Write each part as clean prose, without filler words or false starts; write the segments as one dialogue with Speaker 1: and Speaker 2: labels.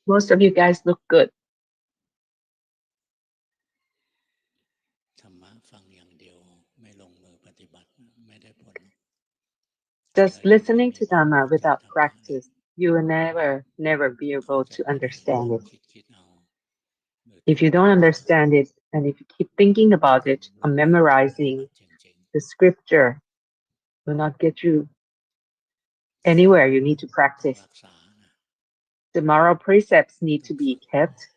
Speaker 1: Most of you guys look good. Just listening to Dhamma without practice, you will never be able to understand it. If you don't understand it, and if you keep thinking about it or memorizing the scripture, will not get you anywhere. You need to practice. The moral precepts need to be kept.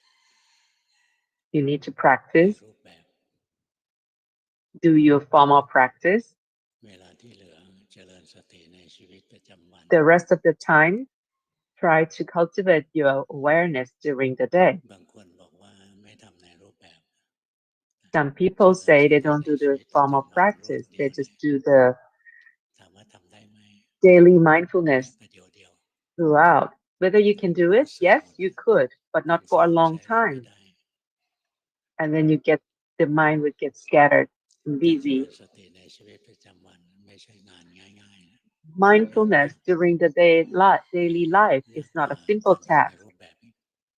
Speaker 1: You need to practice. Do your formal practice. The rest of the time, try to cultivate your awareness during the day. Some people say they don't do the formal practice, they just do the daily mindfulness throughout. Whether you can do it, yes, you could, but not for a long time. And then the mind would get scattered and busy. Mindfulness during the daily life is not a simple task.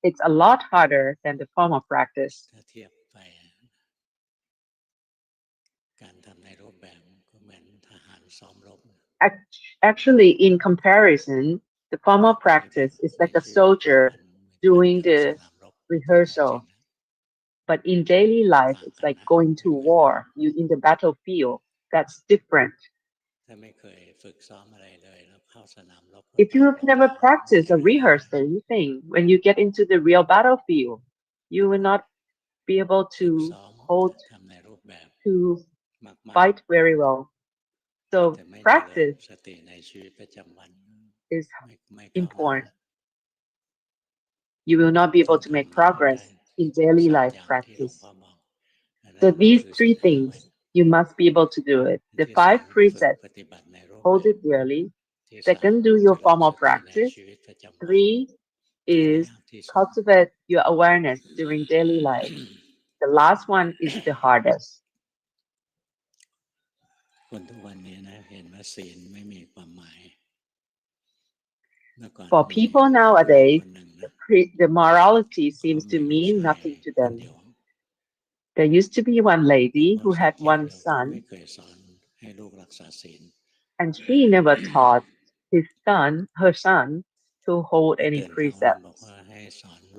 Speaker 1: It's a lot harder than the formal practice. Actually, in comparison, the formal practice is like a soldier doing the rehearsal. But in daily life, it's like going to war. You in the battlefield. That's different. If you have never practiced or rehearsed anything, when you get into the real battlefield, you will not be able to fight very well. So practice is important. You will not be able to make progress in daily life practice. So these three things, you must be able to do it. The 5 precepts, hold it dearly. Second, do your formal practice. 3 is cultivate your awareness during daily life. The last one is the hardest. For people nowadays, the morality seems to mean nothing to them. There used to be one lady who had one son, and she never taught her son, to hold any precepts.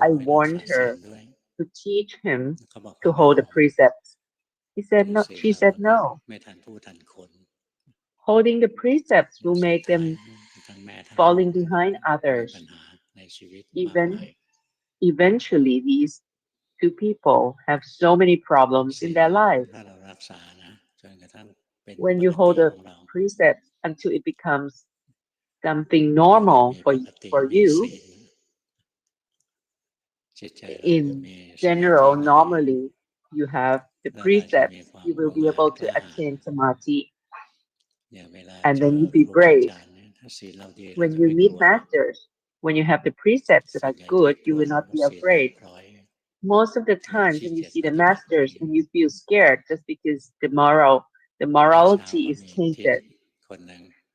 Speaker 1: I warned her to teach him to hold the precepts. She said no. Holding the precepts will make them falling behind others. Eventually, these 2 people have so many problems in their life. When you hold a precept until it becomes something normal for you, in general, normally you have the precepts, you will be able to attain samadhi, and then you be brave. When you meet masters, when you have the precepts that are good, you will not be afraid. Most of the times when you see the masters and you feel scared just because the morality is tainted.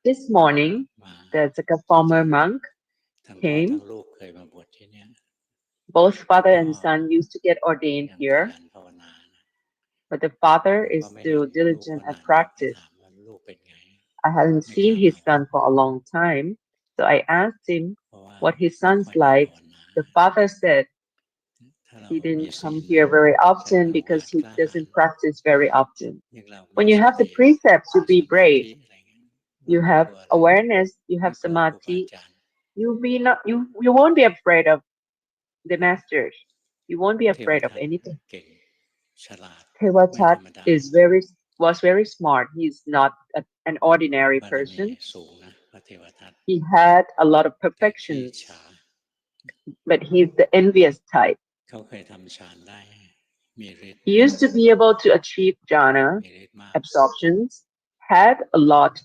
Speaker 1: This morning, there's like a former monk came. Both father and son used to get ordained here, but the father is still diligent at practice. I hadn't seen his son for a long time, so I asked him what his son's like. The father said he didn't come here very often because he doesn't practice very often. When you have the precepts, you be brave. You have awareness, you have samadhi. You won't be afraid of the masters. You won't be afraid of anything. Tewatat was very smart. He's not an ordinary person. He had a lot of perfections, but he's the envious type. He used to be able to achieve jhana, absorptions, had a lot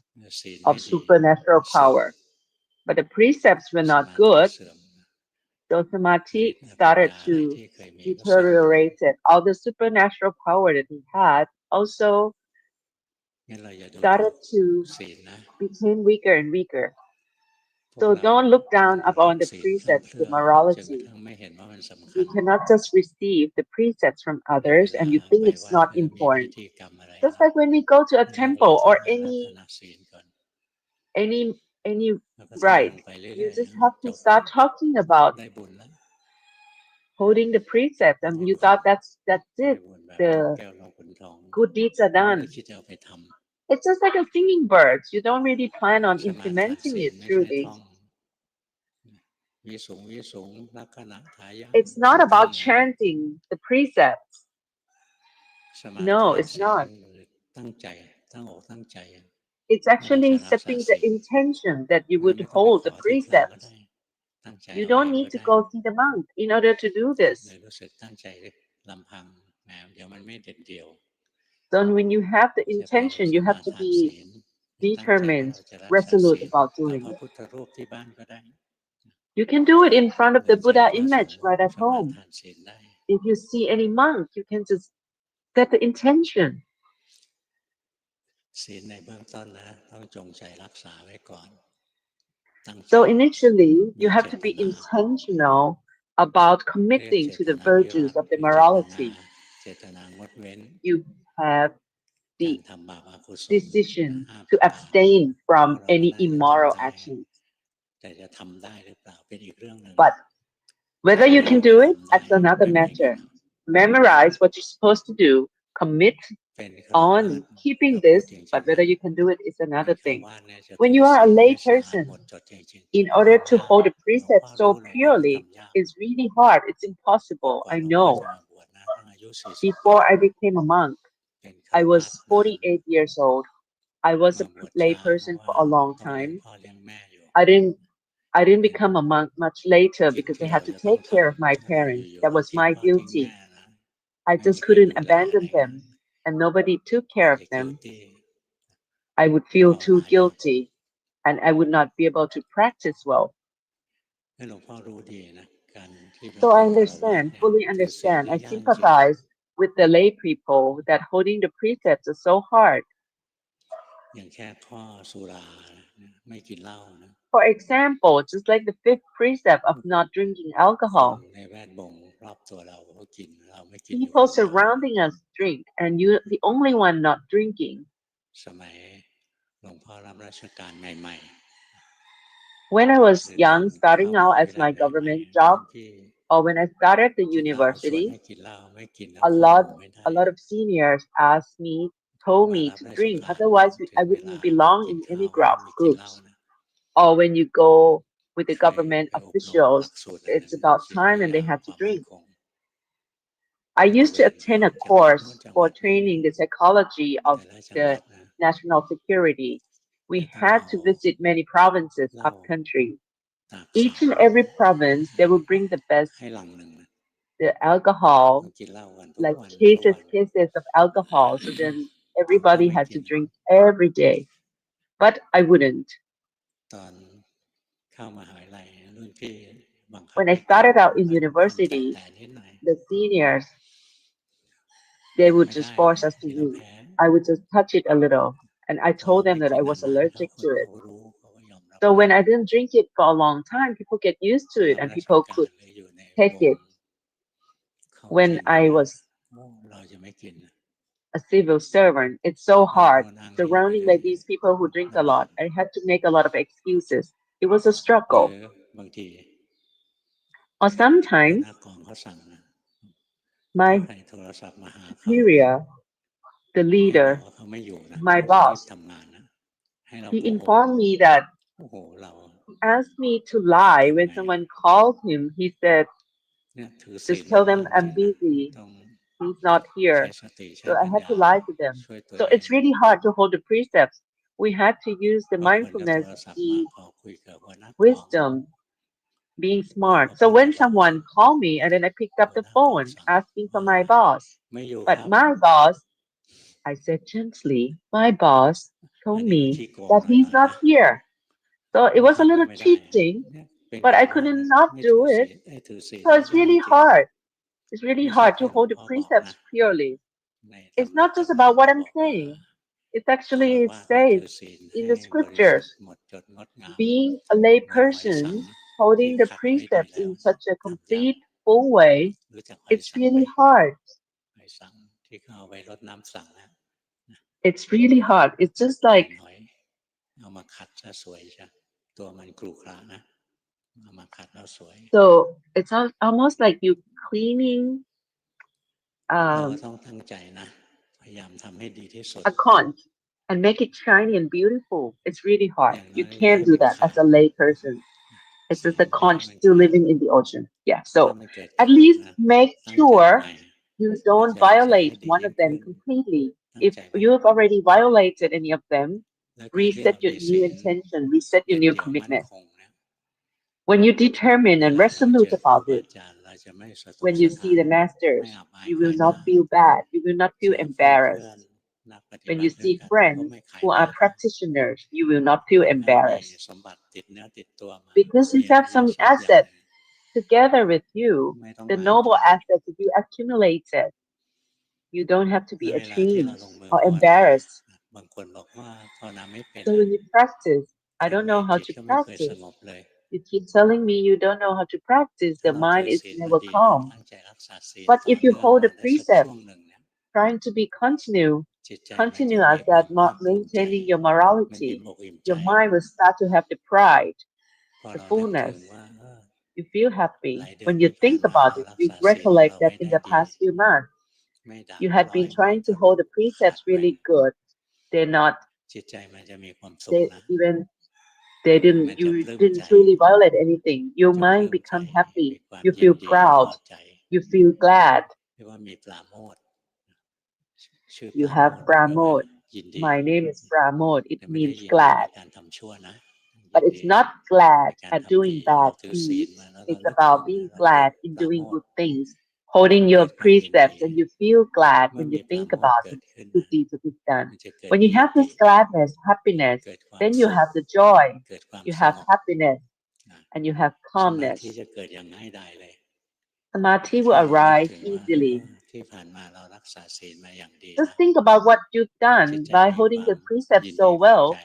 Speaker 1: of supernatural power, but the precepts were not good. So samadhi started to deteriorate. All the supernatural power that he had also started to become weaker and weaker. So don't look down upon the precepts, the morality. You cannot just receive the precepts from others and you think it's not important. Just like when we go to a temple or any any rite, you just have to start talking about holding the precept, and you thought that's it. The good deeds are done. It's just like a singing birds. You don't really plan on implementing it truly. It's not about chanting the precepts. No, it's not. It's actually setting the intention that you would hold the precepts. You don't need to go see the monk in order to do this. So when you have the intention, you have to be determined, resolute about doing it. You can do it in front of the Buddha image right at home. If you see any monk, you can just set the intention. So initially, you have to be intentional about committing to the virtues of the morality. You have the decision to abstain from any immoral actions. But whether you can do it, that's another matter. Memorize what you're supposed to do, commit on keeping this, but whether you can do it is another thing. When you are a lay person, in order to hold a precept so purely, it's really hard. It's impossible. I know. Before I became a monk, I was 48 years old. I was a lay person for a long time. I didn't I didn't become a monk much later because I had to take care of my parents. That was my duty. I just couldn't abandon them, and nobody took care of them. I would feel too guilty, and I would not be able to practice well. So I understand, fully understand. I sympathize with the lay people that holding the precepts is so hard. For example, just like the fifth precept of not drinking alcohol, people surrounding us drink, and you're the only one not drinking. When I was young, starting out as my government job, or when I started the university, a lot, a lot of seniors asked me, told me to drink, otherwise I wouldn't belong in any groups. Or when you go with the government officials, it's about time and they have to drink. I used to attend a course for training the psychology of the national security. We had to visit many provinces up country. Each and every province, they will bring the best, the alcohol, like cases of alcohol. So then everybody had to drink every day. But I wouldn't. When I started out in university, the seniors, they would just force us to use. I would just touch it a little. And I told them that I was allergic to it. So when I didn't drink it for a long time, people get used to it and people could take it. When I was a civil servant, it's so hard. Surrounding by these people who drink a lot, I had to make a lot of excuses. It was a struggle. Or sometimes my superior, the leader, my boss, he informed me that he asked me to lie when someone called him. He said, just tell them I'm busy. He's not here. So I had to lie to them. So it's really hard to hold the precepts. We had to use the mindfulness, the wisdom, being smart. So when someone called me and then I picked up the phone asking for my boss, but my boss, I said gently, my boss told me that he's not here. So it was a little cheating, but I couldn't not do it. So it's really hard. It's really hard to hold the precepts purely. It's not just about what I'm saying. It's actually, it says in the scriptures, being a lay person, holding the precepts in such a complete, full way, it's really hard. It's really hard. It's just like so it's almost like you cleaning a conch and make it shiny and beautiful. It's really hard. You can't do that as a lay person. It's just a conch still living in the ocean. Yeah. So at least make sure you don't violate one of them completely. If you have already violated any of them, reset your new intention, reset your new commitment. When you're determined and resolute about it, when you see the masters, you will not feel bad. You will not feel embarrassed. When you see friends who are practitioners, you will not feel embarrassed. Because you have some assets together with you, the noble assets that you accumulated. You don't have to be ashamed or embarrassed. So when you practice, I don't know how to practice. You keep telling me you don't know how to practice, the mind is never calm. But if you hold a precept, trying to be continuous at maintaining your morality, your mind will start to have the pride, the fullness. You feel happy. When you think about it, you recollect that in the past few months, you had been trying to hold the precepts really good. They're not, they even you didn't truly violate anything. Your mind become happy. You feel proud. You feel glad. You have Pramote. My name is Pramote. It means glad. But it's not glad at doing bad deeds. It's about being glad in doing good things, holding your precepts, and you feel glad when you think about the good deeds that you've done. When you have this gladness, happiness, then you have the joy, you have happiness, and you have calmness. Samadhi will arise easily. Just think about what you've done by holding the precepts so well.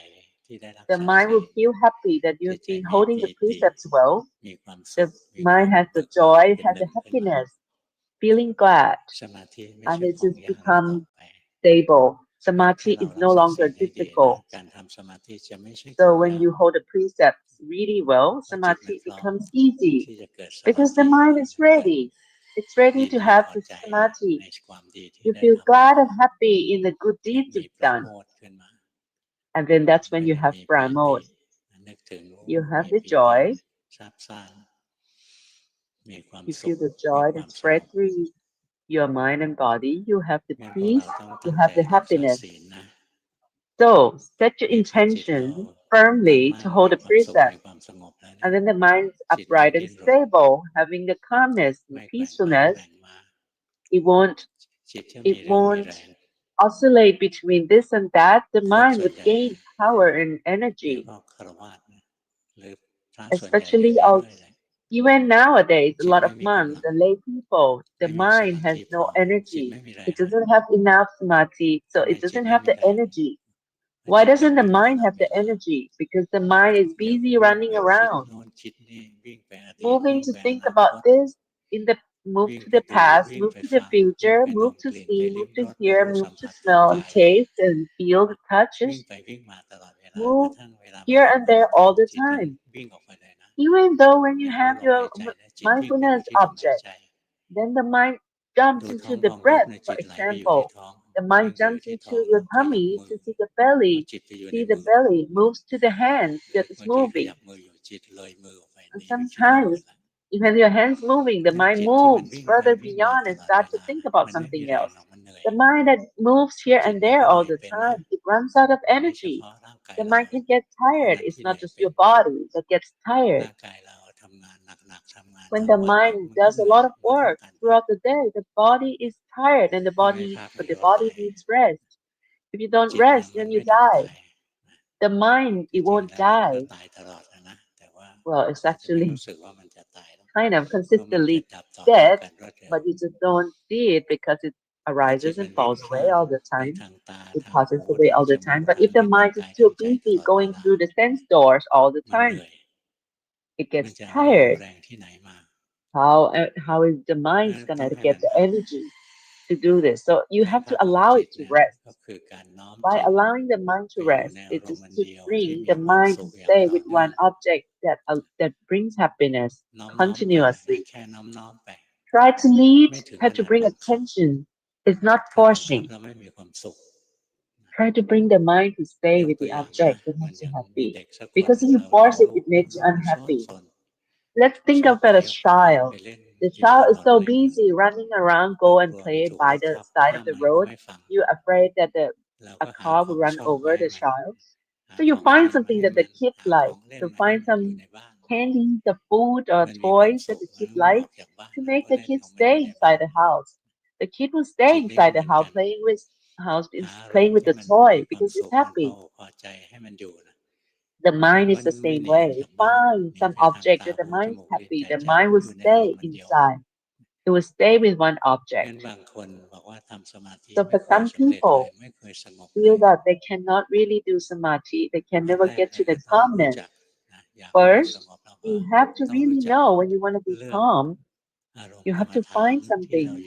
Speaker 1: The mind will feel happy that you've been holding the precepts well. The mind has the joy, has the happiness, feeling glad, and it just becomes stable. Samadhi is no longer difficult. So when you hold the precepts really well, samadhi becomes easy because the mind is ready. It's ready to have the samadhi. You feel glad and happy in the good deeds you've done. And then that's when you have pramod. You have the joy. You feel the joy that spread through your mind and body. You have the peace. You have the happiness. So set your intention firmly to hold the precept. And then the mind's upright and stable, having the calmness and peacefulness. It won't it won't oscillate between this and that. The mind would gain power and energy. Especially even nowadays, a lot of monks and lay people, the mind has no energy. It doesn't have enough samadhi, so it doesn't have the energy. Why doesn't the mind have the energy? Because the mind is busy running around, moving to think about this, in the move to the past, move to the future, move to see, move to hear, move to smell and taste and feel the touches, move here and there all the time. Even though when you have your mindfulness object, then the mind jumps into the breath, for example. The mind jumps into the tummy to see the belly, moves to the hands that is moving. And sometimes, even your hands moving, the mind moves further beyond and starts to think about something else. The mind that moves here and there all the time, it runs out of energy. The mind can get tired. It's not just your body that gets tired. When the mind does a lot of work throughout the day, the body is tired and the body needs rest. If you don't rest, then you die. The mind, it won't die. Well, it's actually kind of consistently dead, but you just don't see it because it's arises and falls away all the time. It passes away all the time. But if the mind is too busy going through the sense doors all the time, it gets tired. How is the mind gonna get the energy to do this? So you have to allow it to rest. By allowing the mind to rest, it is to bring the mind to stay with one object that brings happiness continuously. Try to bring attention. It's not forcing. Try to bring the mind to stay with the object that makes you happy. Because if you force it, it makes you unhappy. Let's think of that as child. The child is so busy running around, go and play by the side of the road. You're afraid that a car will run over the child. So you find something that the kid like. So find some candies, the food or toys that the kid like to make the kid stay inside the house. The kid will stay inside the playing with the toy because it's happy. The mind is the same way. Find some object that the mind is happy. The mind will stay inside. It will stay with one object. So for some people, feel that they cannot really do samadhi. They can never get to the calmness. First, you have to really know when you want to be calm, you have to find something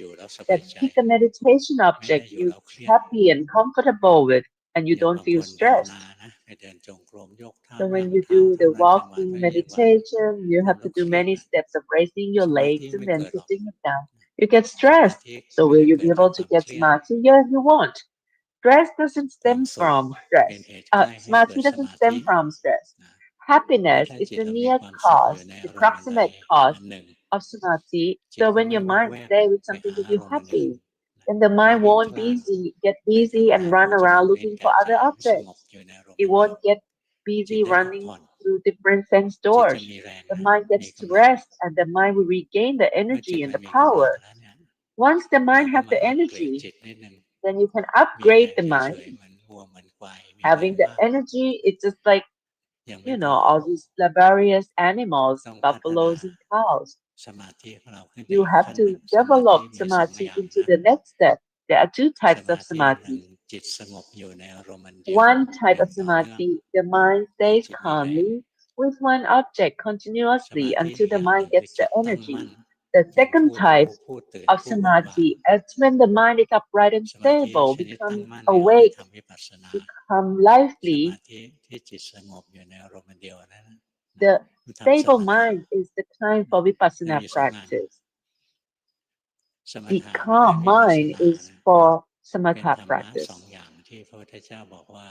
Speaker 1: that pick a meditation object you happy and comfortable with, and you don't feel stressed. So when you do the walking meditation, you have to do many steps of raising your legs and then sitting it down. You get stressed. So will you be able to get samadhi? Yes, you won't. Stress doesn't stem from stress. Samadhi doesn't stem from stress. Happiness is the near cause, the proximate cause of samadhi. So when your mind stays with something that you're happy, then the mind won't get busy and run around looking for other objects. It won't get busy running through different sense doors. The mind gets to rest and the mind will regain the energy and the power. Once the mind have the energy, then you can upgrade the mind. Having the energy, it's just like, all these laborious animals, buffaloes and cows. You have to develop samadhi into the next step. There are two types of samadhi. One type of samadhi, the mind stays calmly with one object continuously until the mind gets the energy. The second type of samadhi is when the mind is upright and stable, become awake, become lively. The stable mind is the time for vipassana practice. The calm mind is for samatha practice.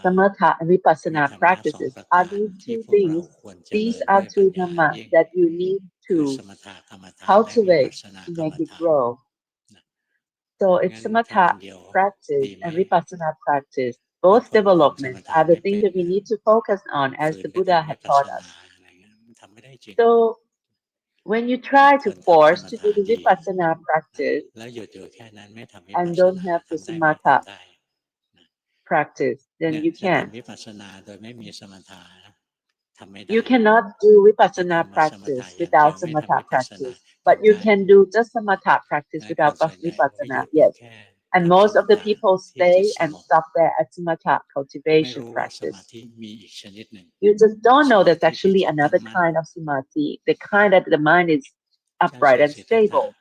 Speaker 1: Samatha and vipassana practices are these two things. These are two dhamma that you need to cultivate to make it grow. So it's samatha practice and vipassana practice. Both developments are the things that we need to focus on as the Buddha had taught us. So when you try to force to do the vipassana practice and don't have the samatha practice, then you can. You cannot do vipassana practice without samatha practice, but you can do just samatha practice without vipassana. Yes. And most of the people stay and stop there at samatha cultivation practice. You just don't know there's actually another kind of samadhi, the kind that the mind is upright and stable.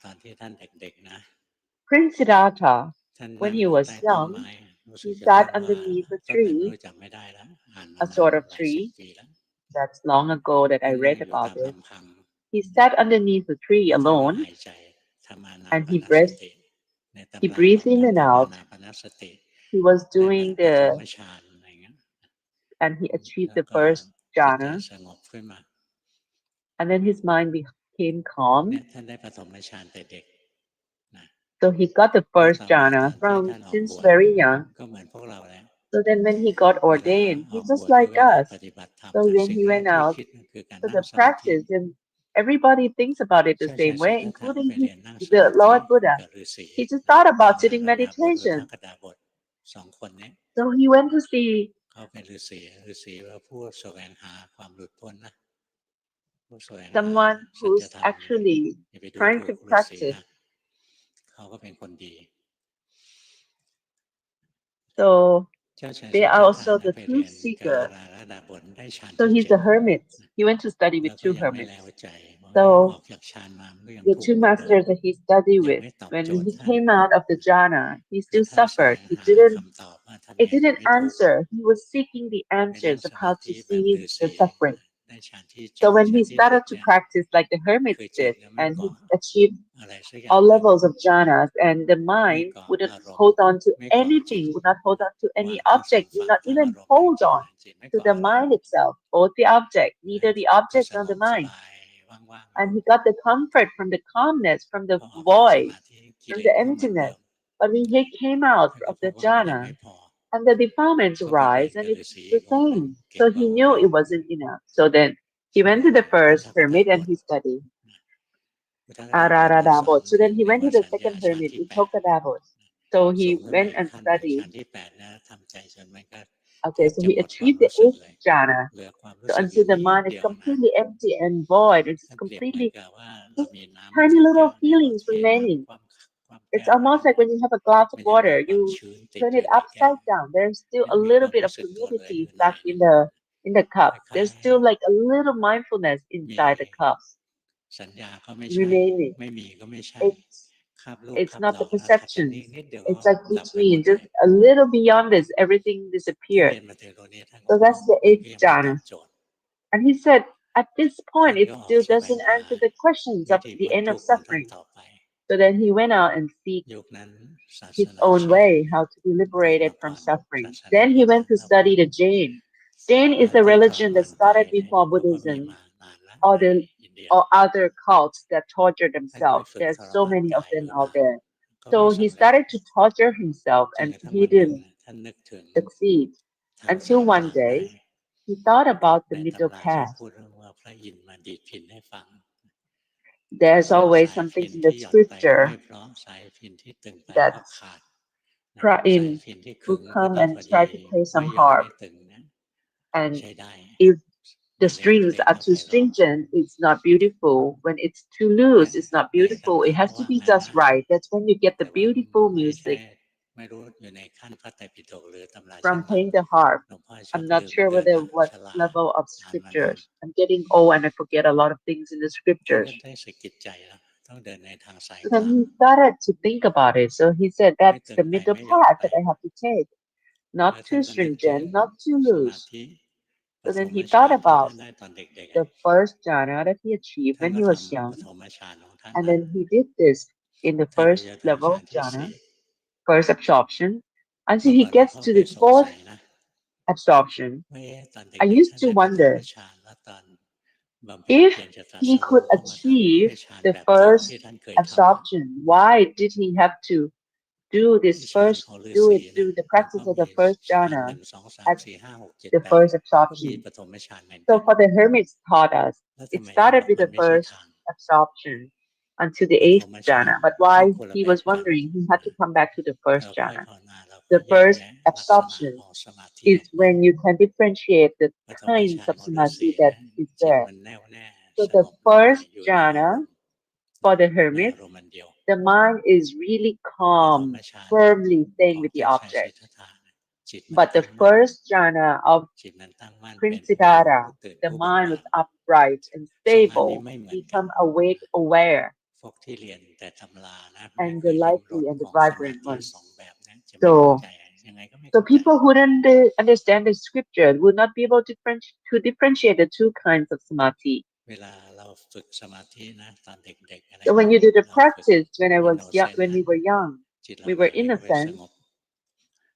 Speaker 1: Prince Siddhartha, when he was young, he sat underneath a tree, a sort of tree. That's long ago that I read about it. He sat underneath the tree alone, and he breathed in and out. He was doing and he achieved the first jhana, and then his mind became calm. So he got the first jhana from since very young. So then when he got ordained, he's just like us. So when he went out to the practice, and everybody thinks about it the same way, including the Lord Buddha. He just thought about sitting meditation. So he went to see someone who's actually trying to practice. So they are also the truth seeker. So he's a hermit. He went to study with two hermits. So the two masters that he studied with, when he came out of the jhana, he still suffered. He didn't answer. He was seeking the answers of how to see the suffering. So when he started to practice like the hermits did, and he achieved all levels of jhanas, and the mind wouldn't hold on to anything, would not hold on to any object, would not even hold on to the mind itself, or the object, neither the object nor the mind. And he got the comfort from the calmness, from the void, from the emptiness. But when he came out of the jhana, and the defilements arise, and it's the same. So he knew it wasn't enough. So then he went to the first hermit and he studied Araradabot. So then he went to the second hermit, Utokadabot. So he went and studied. Okay, so he achieved the eighth jhana. So until the mind is completely empty and void, it's completely just tiny little feelings remaining. It's almost like when you have a glass of water, you turn it upside down. There's still a little bit of humidity stuck in the cup. There's still like a little mindfulness inside the cup remaining. It's not the perceptions. It's like between, just a little beyond this, everything disappeared. So that's the eighth jhana. And he said, at this point, it still doesn't answer the questions of the end of suffering. So then he went out and seek his own way, how to be liberated from suffering. Then he went to study the Jain. Jain is a religion that started before Buddhism, or other cults that torture themselves. There's so many of them out there. So he started to torture himself, and he didn't succeed until one day he thought about the middle path. There's always something in the scripture that in will come and try to play some harp. And if the strings are too stringent, it's not beautiful. When it's too loose, it's not beautiful. It has to be just right. That's when you get the beautiful music from playing the harp. I'm not sure whether what level of scriptures. I'm getting old and I forget a lot of things in the scriptures. So then he started to think about it. So he said, that's the middle path that I have to take. Not too stringent, not too loose. So then he thought about the first jhana that he achieved when he was young. And then he did this in the first level of jhana, first absorption, until he gets to the fourth absorption. I used to wonder if he could achieve the first absorption, why did he have to do the practice of the first jhana at the first absorption? So for the hermits taught us, it started with the first absorption until the eighth jhana. But why he was wondering, he had to come back to the first jhana. The first absorption is when you can differentiate the kinds of samadhi that is there. So the first jhana for the hermit, the mind is really calm, firmly staying with the object. But the first jhana of Prince Siddhartha, the mind was upright and stable, become awake, aware, and the lively and the vibrant ones. So people who don't understand the scripture would not be able to differentiate the two kinds of samadhi. So when you do the practice, when we were young, we were innocent,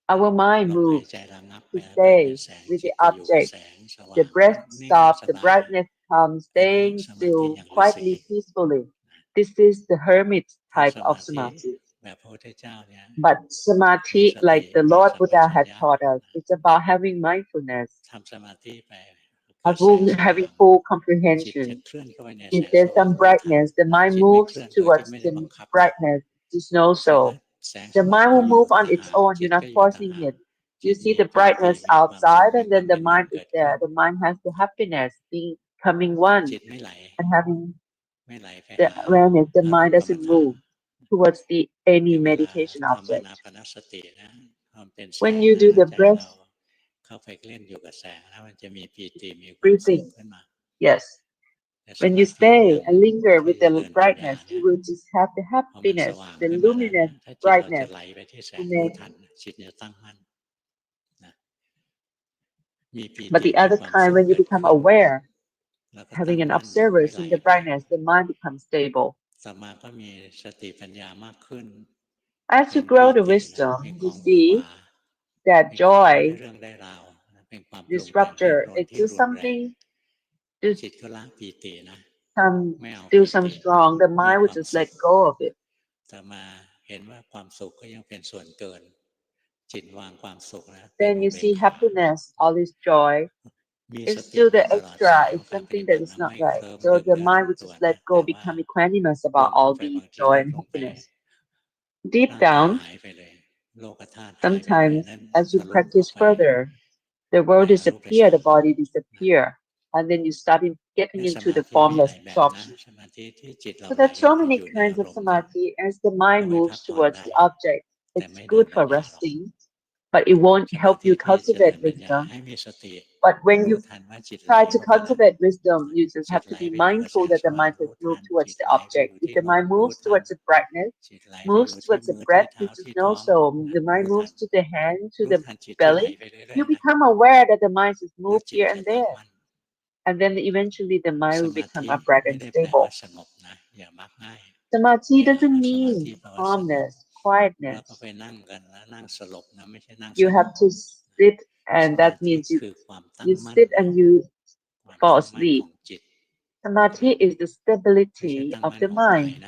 Speaker 1: our mind moved to stay with the object. The breath stops, the brightness comes, staying still, quietly, peacefully. This is the hermit type of samadhi. But samadhi, like the Lord Buddha had taught us, it's about having mindfulness, having full comprehension. If there's some brightness, the mind moves towards the brightness. Just know so. The mind will move on its own. You're not forcing it. You see the brightness outside, and then the mind is there. The mind has the happiness, becoming one, and having the awareness. The mind doesn't move towards any meditation object. When you do the breath breathing, yes. When you stay and linger with the brightness, you will just have the happiness, the luminous brightness. But the other time, when you become aware, having an observer in the brightness, the mind becomes stable. As you grow the wisdom, you see that joy, this rapture, it's just something, just still some strong. The mind will just let go of it. Then you see happiness, all this joy. It's still the extra. It's something that is not right. So the mind will just let go, become equanimous about all the joy and happiness. Deep down, sometimes as you practice further, the world disappear, the body disappear, and then you start getting into the formless absorption. So there's so many kinds of samadhi. As the mind moves towards the object, it's good for resting, but it won't help you cultivate wisdom. But when you try to cultivate wisdom, you just have to be mindful that the mind has moved towards the object. If the mind moves towards the brightness, moves towards the breath, you just know so. The mind moves to the hand, to the belly, you become aware that the mind has moved here and there. And then eventually the mind will become upright and stable. Samadhi doesn't mean calmness, quietness. You have to sit, and that means you sit and you fall asleep. Samadhi is the stability of the mind,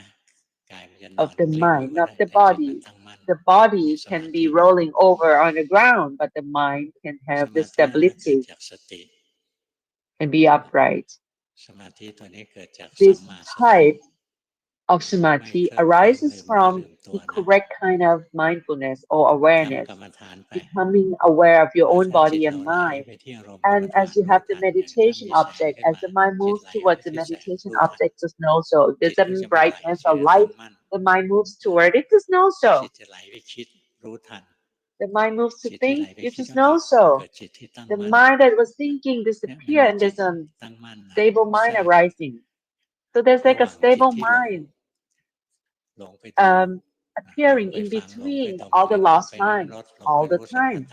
Speaker 1: not the body. The body can be rolling over on the ground, but the mind can have the stability and be upright. This type of samadhi arises from the correct kind of mindfulness or awareness, becoming aware of your own body and mind. And as you have the meditation object, as the mind moves towards the meditation object, just know so. If there's some brightness or light, the mind moves toward it, just know so. The mind moves to think, you just know so. The mind that was thinking disappear and there's a stable mind arising. So there's like a stable mind appearing in between all the lost mind all the time.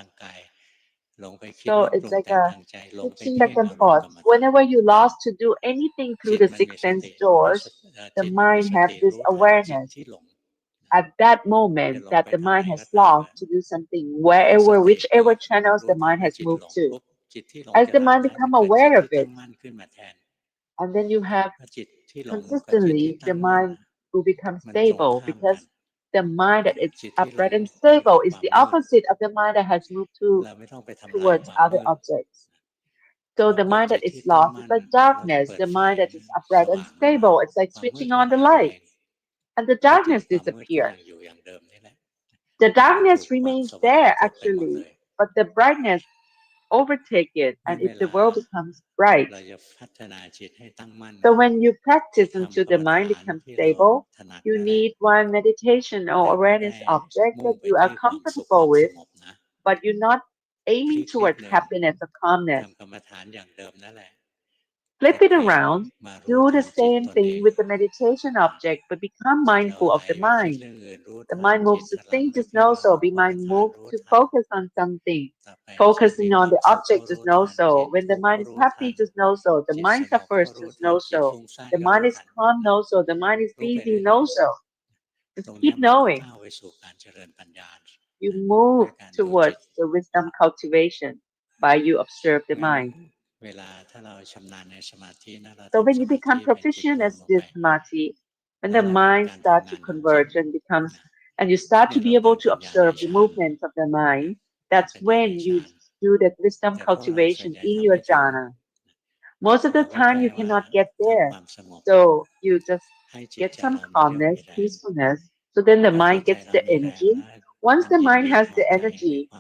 Speaker 1: So it's like a switching back and forth. Whenever you lost to do anything through the six sense doors, the mind have this awareness. At that moment that the mind has lost to do something, wherever, whichever channels the mind has moved to, as the mind become aware of it, and then you have consistently, the mind will become stable because the mind that is upright and stable is the opposite of the mind that has moved towards other objects. So the mind that is lost is like darkness. The mind that is upright and stable, it's like switching on the light, and the darkness disappears. The darkness remains there actually, but the brightness overtake it, and the world becomes bright. So when you practice until the mind becomes stable, you need one meditation or awareness object that you are comfortable with, but you're not aiming towards happiness or calmness. Flip it around, do the same thing with the meditation object, but become mindful of the mind. The mind moves to think, just know so. Be mind moved to focus on something. Focusing on the object, just know so. When the mind is happy, just know so. The mind suffers, just know so. The mind is calm, know so. The mind is busy, know so. Just keep knowing. You move towards the wisdom cultivation by you observe the mind. So when you become proficient as this samadhi, when the mind starts to converge and becomes, and you start to be able to observe the movements of the mind, that's when you do that wisdom cultivation in your jhana. Most of the time you cannot get there. So you just get some calmness, peacefulness. So then the mind gets the energy. Once the mind has the energy,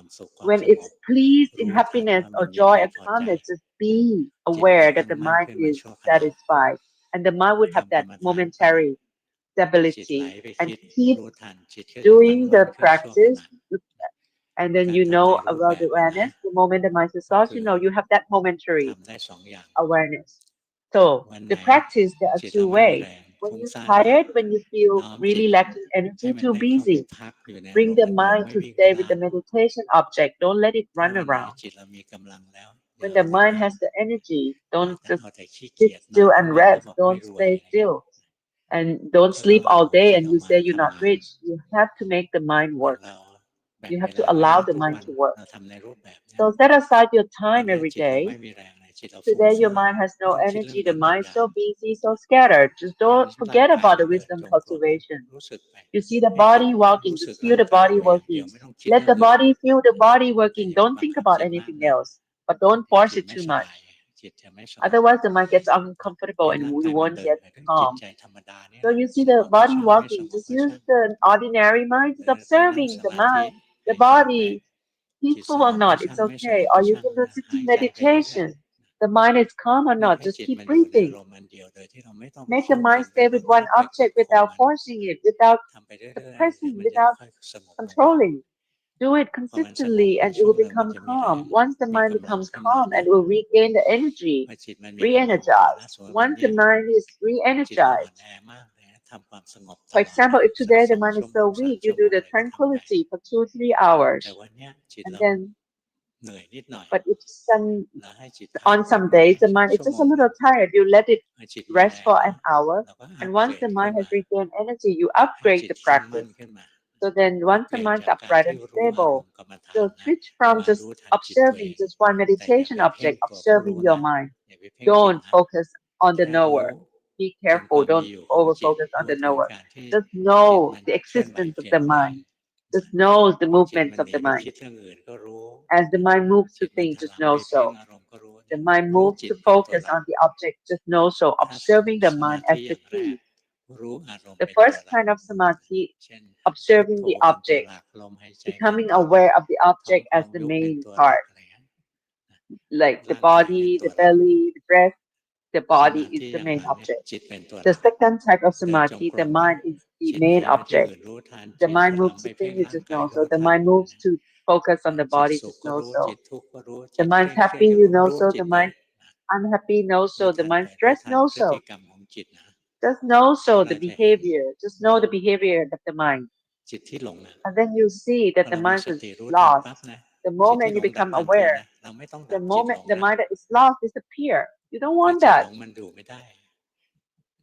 Speaker 1: when it's pleased in happiness or joy or calmness, just be aware that the mind is satisfied. And the mind would have that momentary stability and keep doing the practice And then you know about the awareness. The moment the mind is lost, you have that momentary awareness. So the practice, there are two ways. When you're tired, when you feel really lacking energy, too busy, bring the mind to stay with the meditation object. Don't let it run around. When the mind has the energy, don't just sit still and rest. Don't stay still. And don't sleep all day and you say you're not rich. You have to make the mind work. You have to allow the mind to work. So set aside your time every day. Today your mind has no energy, the mind is so busy, so scattered. Just don't forget about the wisdom cultivation. You see the body walking, just feel the body working. Let the body feel the body working. Don't think about anything else, but don't force it too much. Otherwise the mind gets uncomfortable and we won't get calm. So you see the body walking, just use the ordinary mind, just observing the mind, the body, peaceful or not, it's okay. Or you can do sitting meditation. The mind is calm or not, just keep breathing. Make the mind stay with one object without forcing it, without suppressing, without controlling. Do it consistently and it will become calm. Once the mind becomes calm and will regain the energy, re-energize. Once the mind is re-energized, for example, if today the mind is so weak, you do the tranquility for 2-3 hours, and then, but if on some days the mind is just a little tired, you let it rest for an hour, and once the mind has regained energy, you upgrade the practice. So then once the mind's upright and stable, so switch from just observing just one meditation object, observing your mind. Don't focus on the knower. Be careful, don't over focus on the knower. Just know the existence of the mind. Just know the movements of the mind. As the mind moves to think, just know so. The mind moves to focus on the object, just know so. Observing the mind as the key. The first kind of samadhi, observing the object, becoming aware of the object as the main part, like the body, the belly, the breath, the body is the main object. The second type of samadhi, the mind is the main object. The mind moves to think, you just know so. The mind moves to focus on the body, just know so. The mind's happy, you know so. The mind unhappy, know so. The mind stressed, know so. Just know so the behavior. Just know the behavior of the mind. And then you see that the mind is lost. The moment you become aware, the moment the mind that is lost disappear. You don't want that.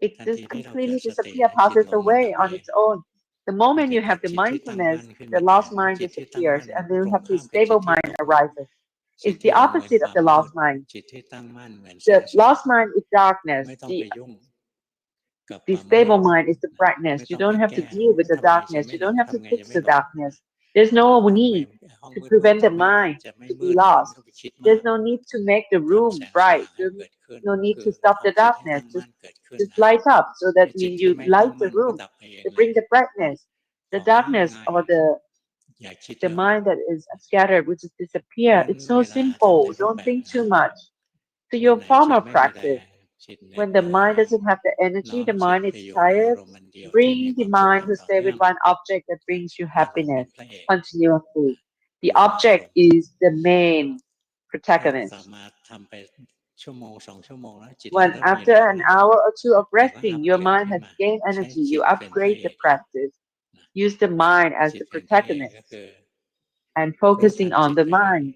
Speaker 1: It just completely disappear, passes away on its own. The moment you have the mindfulness, the lost mind disappears, and then you have the stable mind arises. It's the opposite of the lost mind. The lost mind is darkness. The stable mind is the brightness. You don't have to deal with the darkness. You don't have to fix the darkness. There's no need to prevent the mind to be lost. There's no need to make the room bright. There's no need to stop the darkness. Just light up so that when you light the room, to bring the brightness, the darkness or the mind that is scattered will just disappear. It's so simple. Don't think too much. So your form of practice, when the mind doesn't have the energy, the mind is tired, bring the mind to stay with one object that brings you happiness continuously. The object is the main protagonist. When after an hour or two of resting, your mind has gained energy, you upgrade the practice. Use the mind as the protagonist and focusing on the mind.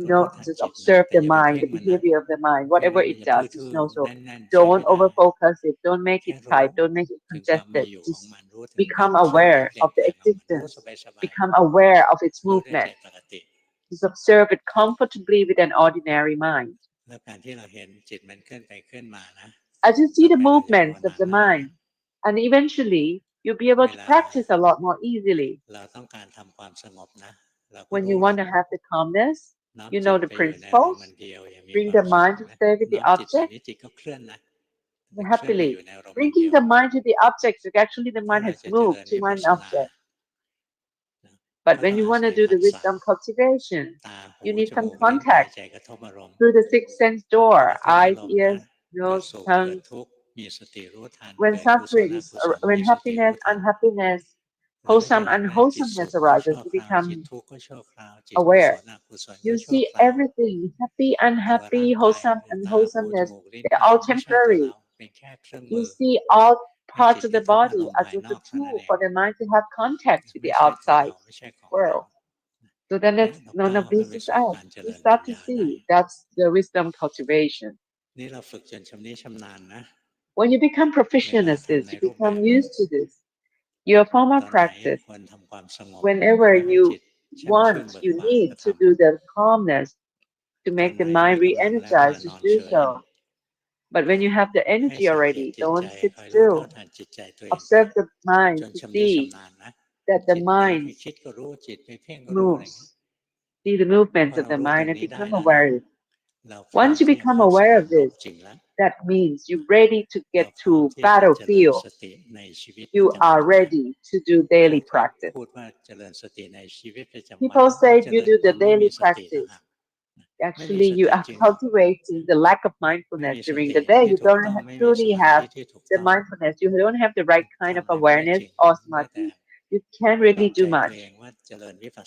Speaker 1: Just observe the mind, the behavior of the mind, whatever it does, just know so. Don't over focus it, don't make it tight, don't make it congested. Just become aware of the existence, become aware of its movement. Just observe it comfortably with an ordinary mind. As you see the movements of the mind, and eventually you'll be able to practice a lot more easily. When you want to have the calmness, you know the principles, bring the mind to stay with the object happily. Bringing the mind to the object, so actually the mind has moved to one object. But when you want to do the wisdom cultivation, you need some contact through the sixth sense door, eyes, ears, nose, tongue. When sufferings, when happiness, unhappiness, wholesome unwholesomeness arises, you become aware. You see everything, happy, unhappy, wholesome, unwholesomeness, they're all temporary. You see all parts of the body as just a tool for the mind to have contact with the outside world. So then that's none of this is us. You start to see that's the wisdom cultivation. When you become proficient at this, you become used to this. Your formal practice, whenever you want, you need to do the calmness to make the mind re-energize, just do so. But when you have the energy already, don't sit still. Observe the mind to see that the mind moves. See the movements of the mind and become aware. Once you become aware of this, that means you're ready to get to battlefield. You are ready to do daily practice. People say you do the daily practice. Actually, you are cultivating the lack of mindfulness during the day. You don't truly have the mindfulness. You don't have the right kind of awareness or samadhi. You can't really do much.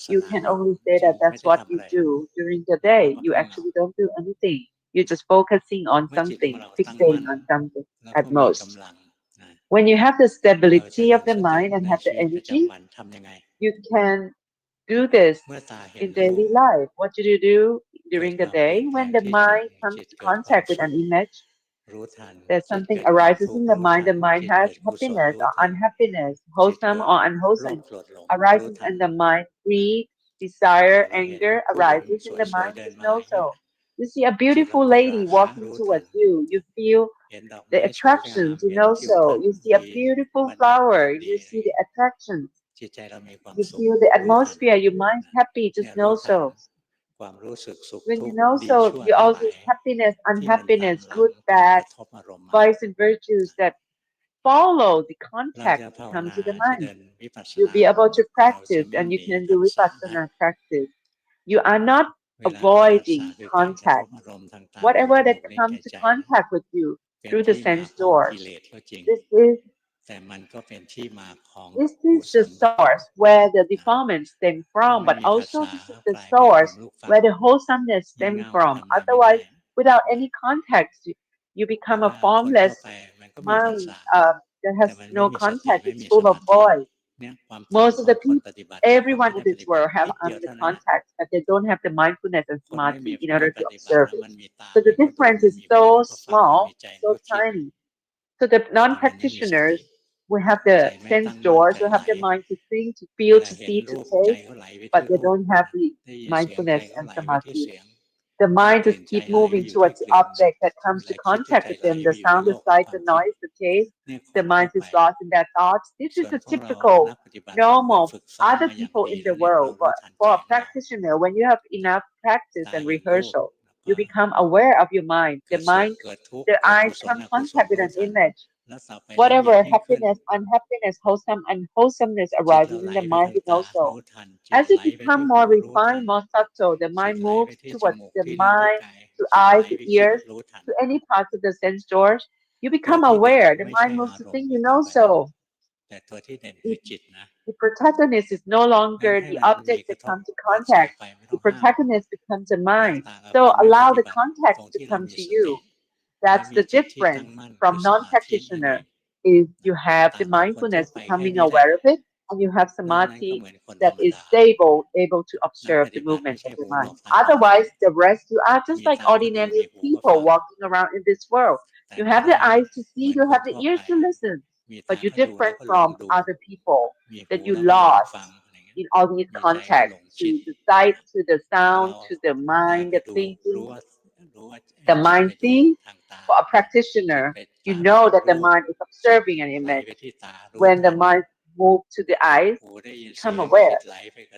Speaker 1: You can only say that that's what you do during the day. You actually don't do anything. You're just focusing on something, fixating on something at most. When you have the stability of the mind and have the energy, you can do this in daily life. What do you do during the day? When the mind comes to contact with an image, there's something arises in the mind has happiness or unhappiness, wholesome or unwholesome, arises in the mind, greed, desire, anger arises in the mind, just know so. You see a beautiful lady walking towards you, you feel the attractions, you know so. You see a beautiful flower, you see the attractions. You feel the atmosphere, your mind's happy, just know so. When you know so, you all this happiness, unhappiness, good, bad, vice and virtues that follow the contact that comes to the mind. You'll be able to practice and you can do vipassana practice. You are not avoiding contact. Whatever that comes to contact with you through the sense doors, this is this is the source where the defilements stem from, but also this is the source where the wholesomeness stem from. Otherwise, without any context, you become a formless mind that has no contact. It's full of void. Most of the people, everyone in this world have the context, but they don't have the mindfulness and samadhi in order to observe it. So the difference is so small, so tiny. So the non-practitioners will have the sense doors, will have the mind to think, to feel, to see, to taste, but they don't have the mindfulness and samadhi. The mind just keep moving towards the object that comes to contact with them, the sound, the sight, the noise, the taste. The mind is lost in their thoughts. This is a typical, normal, other people in the world. But for a practitioner, when you have enough practice and rehearsal, you become aware of your mind. The eyes come contact with an image. Whatever happiness, unhappiness, wholesome, unwholesomeness arises in the mind, you know so. As it becomes more refined, more subtle, the mind moves towards the mind, to eyes, to ears, to any parts of the sense doors. You become aware. The mind moves to think, you know so. The, the protagonist is no longer the object that comes to contact. The protagonist becomes the mind. So allow the context to come to you. That's the difference from non-practitioner is you have the mindfulness becoming aware of it and you have samadhi that is stable, able to observe the movements of the mind. Otherwise, the rest you are just like ordinary people walking around in this world. You have the eyes to see, you have the ears to listen, but you're different from other people that you lost in all these contexts to the sight, to the sound, to the mind, the thinking, the mind seeing. For a practitioner, you know that the mind is observing an image. When the mind moves to the eyes, become aware.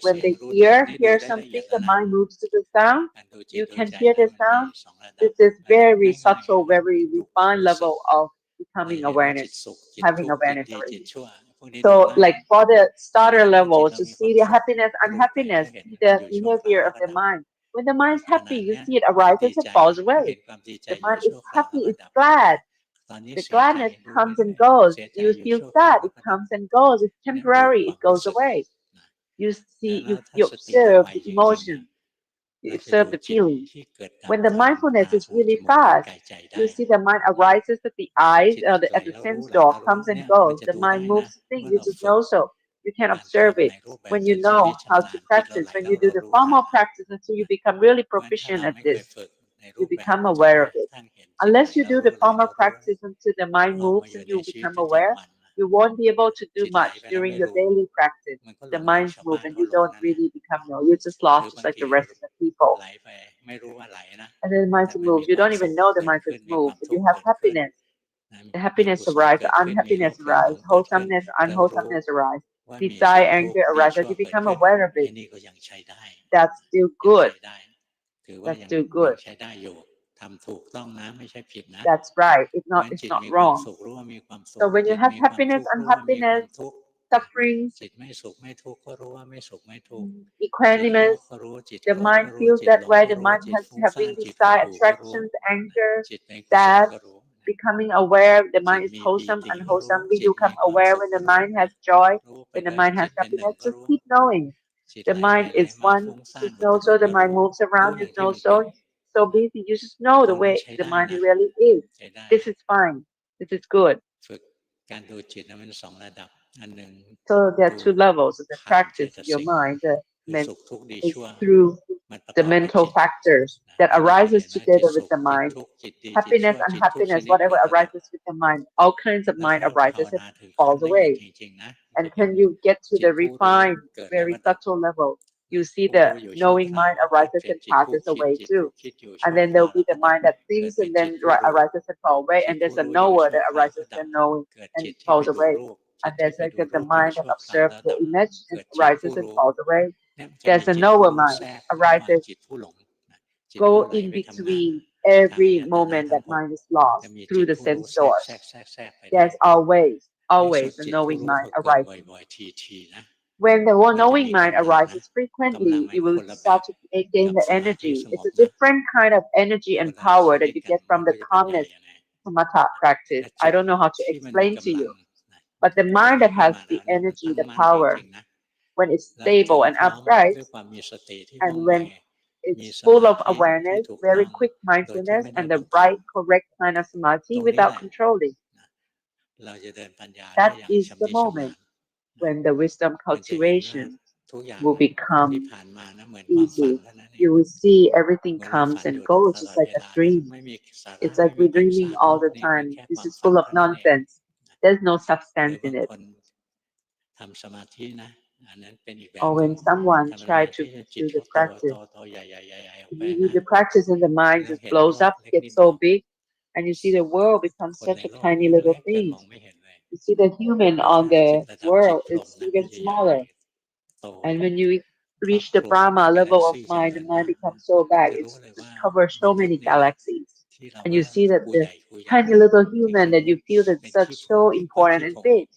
Speaker 1: When the ear hears something, the mind moves to the sound. You can hear the sound. This is very subtle, very refined level of becoming awareness, having awareness already. So, like for the starter level, to see the happiness, unhappiness, see the behavior of the mind. When the mind is happy, you see it arises and falls away. The mind is happy, it's glad. The gladness comes and goes. You feel sad, it comes and goes. It's temporary, it goes away. You see, you observe the emotion, you observe the feeling. When the mindfulness is really fast, you see the mind arises at the eyes, at the sense door, comes and goes. The mind moves the thing, you just know so. You can observe it when you know how to practice. When you do the formal practice until you become really proficient at this, you become aware of it. Unless you do the formal practice until the mind moves and you become aware, you won't be able to do much during your daily practice. The minds move and you don't really become no. You're just lost, just like the rest of the people. And then the mind moves. You don't even know the mind just move. But you have happiness. The happiness arises, the unhappiness arises, wholesomeness, unwholesomeness arises, desire, anger arises. You become aware of it. That's still good. That's still good. That's right. It's not wrong. So when you have happiness, unhappiness, sufferings, equanimous, the mind feels that way. The mind has having desire, attractions, anger, sad, becoming aware. The mind is wholesome, unwholesome. You become aware when the mind has joy, when the mind has happiness. Just keep knowing. The mind is one. Just know so. The mind moves around. Just know so. So busy. You just know the way the mind really is. This is fine. This is good. So there are two levels of the practice of your mind. Is through the mental factors that arises together with the mind. Happiness, unhappiness, whatever arises with the mind, all kinds of mind arises and falls away. And when you get to the refined, very subtle level, you see the knowing mind arises and passes away too. And then there'll be the mind that thinks and then arises and falls away. And there's a knower that arises and knowing and falls away. And there's like the mind that observes the image and rises and falls away. There's a knower mind arises, go in between every moment that mind is lost through the sense doors. There's always a knowing mind arising. When the knowing mind arises frequently, you will start to gain the energy. It's a different kind of energy and power that you get from the calmness samatha practice. I don't know how to explain to you. But the mind that has the energy, the power, when it's stable and upright, and when it's full of awareness, very quick mindfulness, and the right, correct kind of samadhi without controlling, that is the moment when the wisdom cultivation will become easy. You will see everything comes and goes just like a dream. It's like we're dreaming all the time. This is full of nonsense. There's no substance in it. Or when someone tries to do the practice, you do the practice and the mind just blows up, gets so big, and you see the world becomes such a tiny little thing. You see the human on the world is even smaller. And when you reach the Brahma level of mind, the mind becomes so big, it covers so many galaxies. And you see that the tiny little human that you feel that's such so important and big.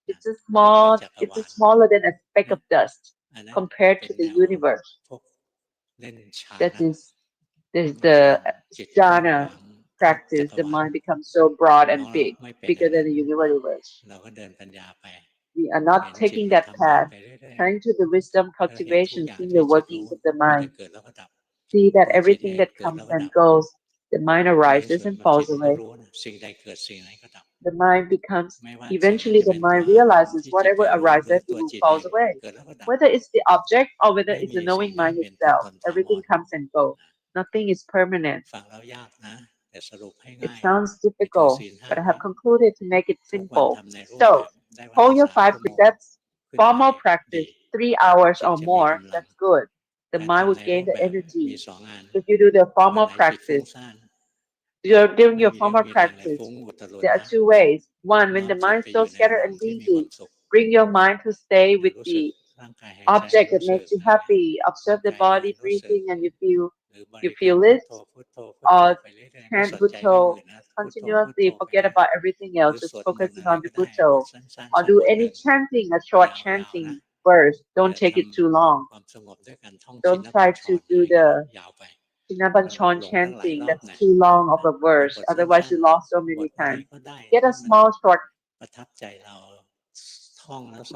Speaker 1: It's a smaller than a speck of dust compared to the universe. That is the jhana practice. The mind becomes so broad and big, bigger than the universe. We are not taking that path, trying to the wisdom cultivation, seeing the workings of the mind. See that everything that comes and goes, the mind arises and falls away. The mind becomes, eventually the mind realizes whatever arises, it will falls away. Whether it's the object or whether it's the knowing mind itself, everything comes and goes. Nothing is permanent. It sounds difficult, but I have concluded to make it simple. So, hold your 5 precepts, formal practice, 3 hours or more, that's good. The mind will gain the energy. If you do the formal practice, during your formal practice, there are 2 ways. One, when the mind is so scattered and busy, bring your mind to stay with the object that makes you happy. Observe the body breathing and you feel it. Or chant Bhutto continuously, forget about everything else, just focusing on the Bhutto. Or do any chanting, a short chanting verse. Don't take it too long. Don't try to do the Chinabanchon chanting, that's too long of a verse, otherwise you lost so many times. Get a small short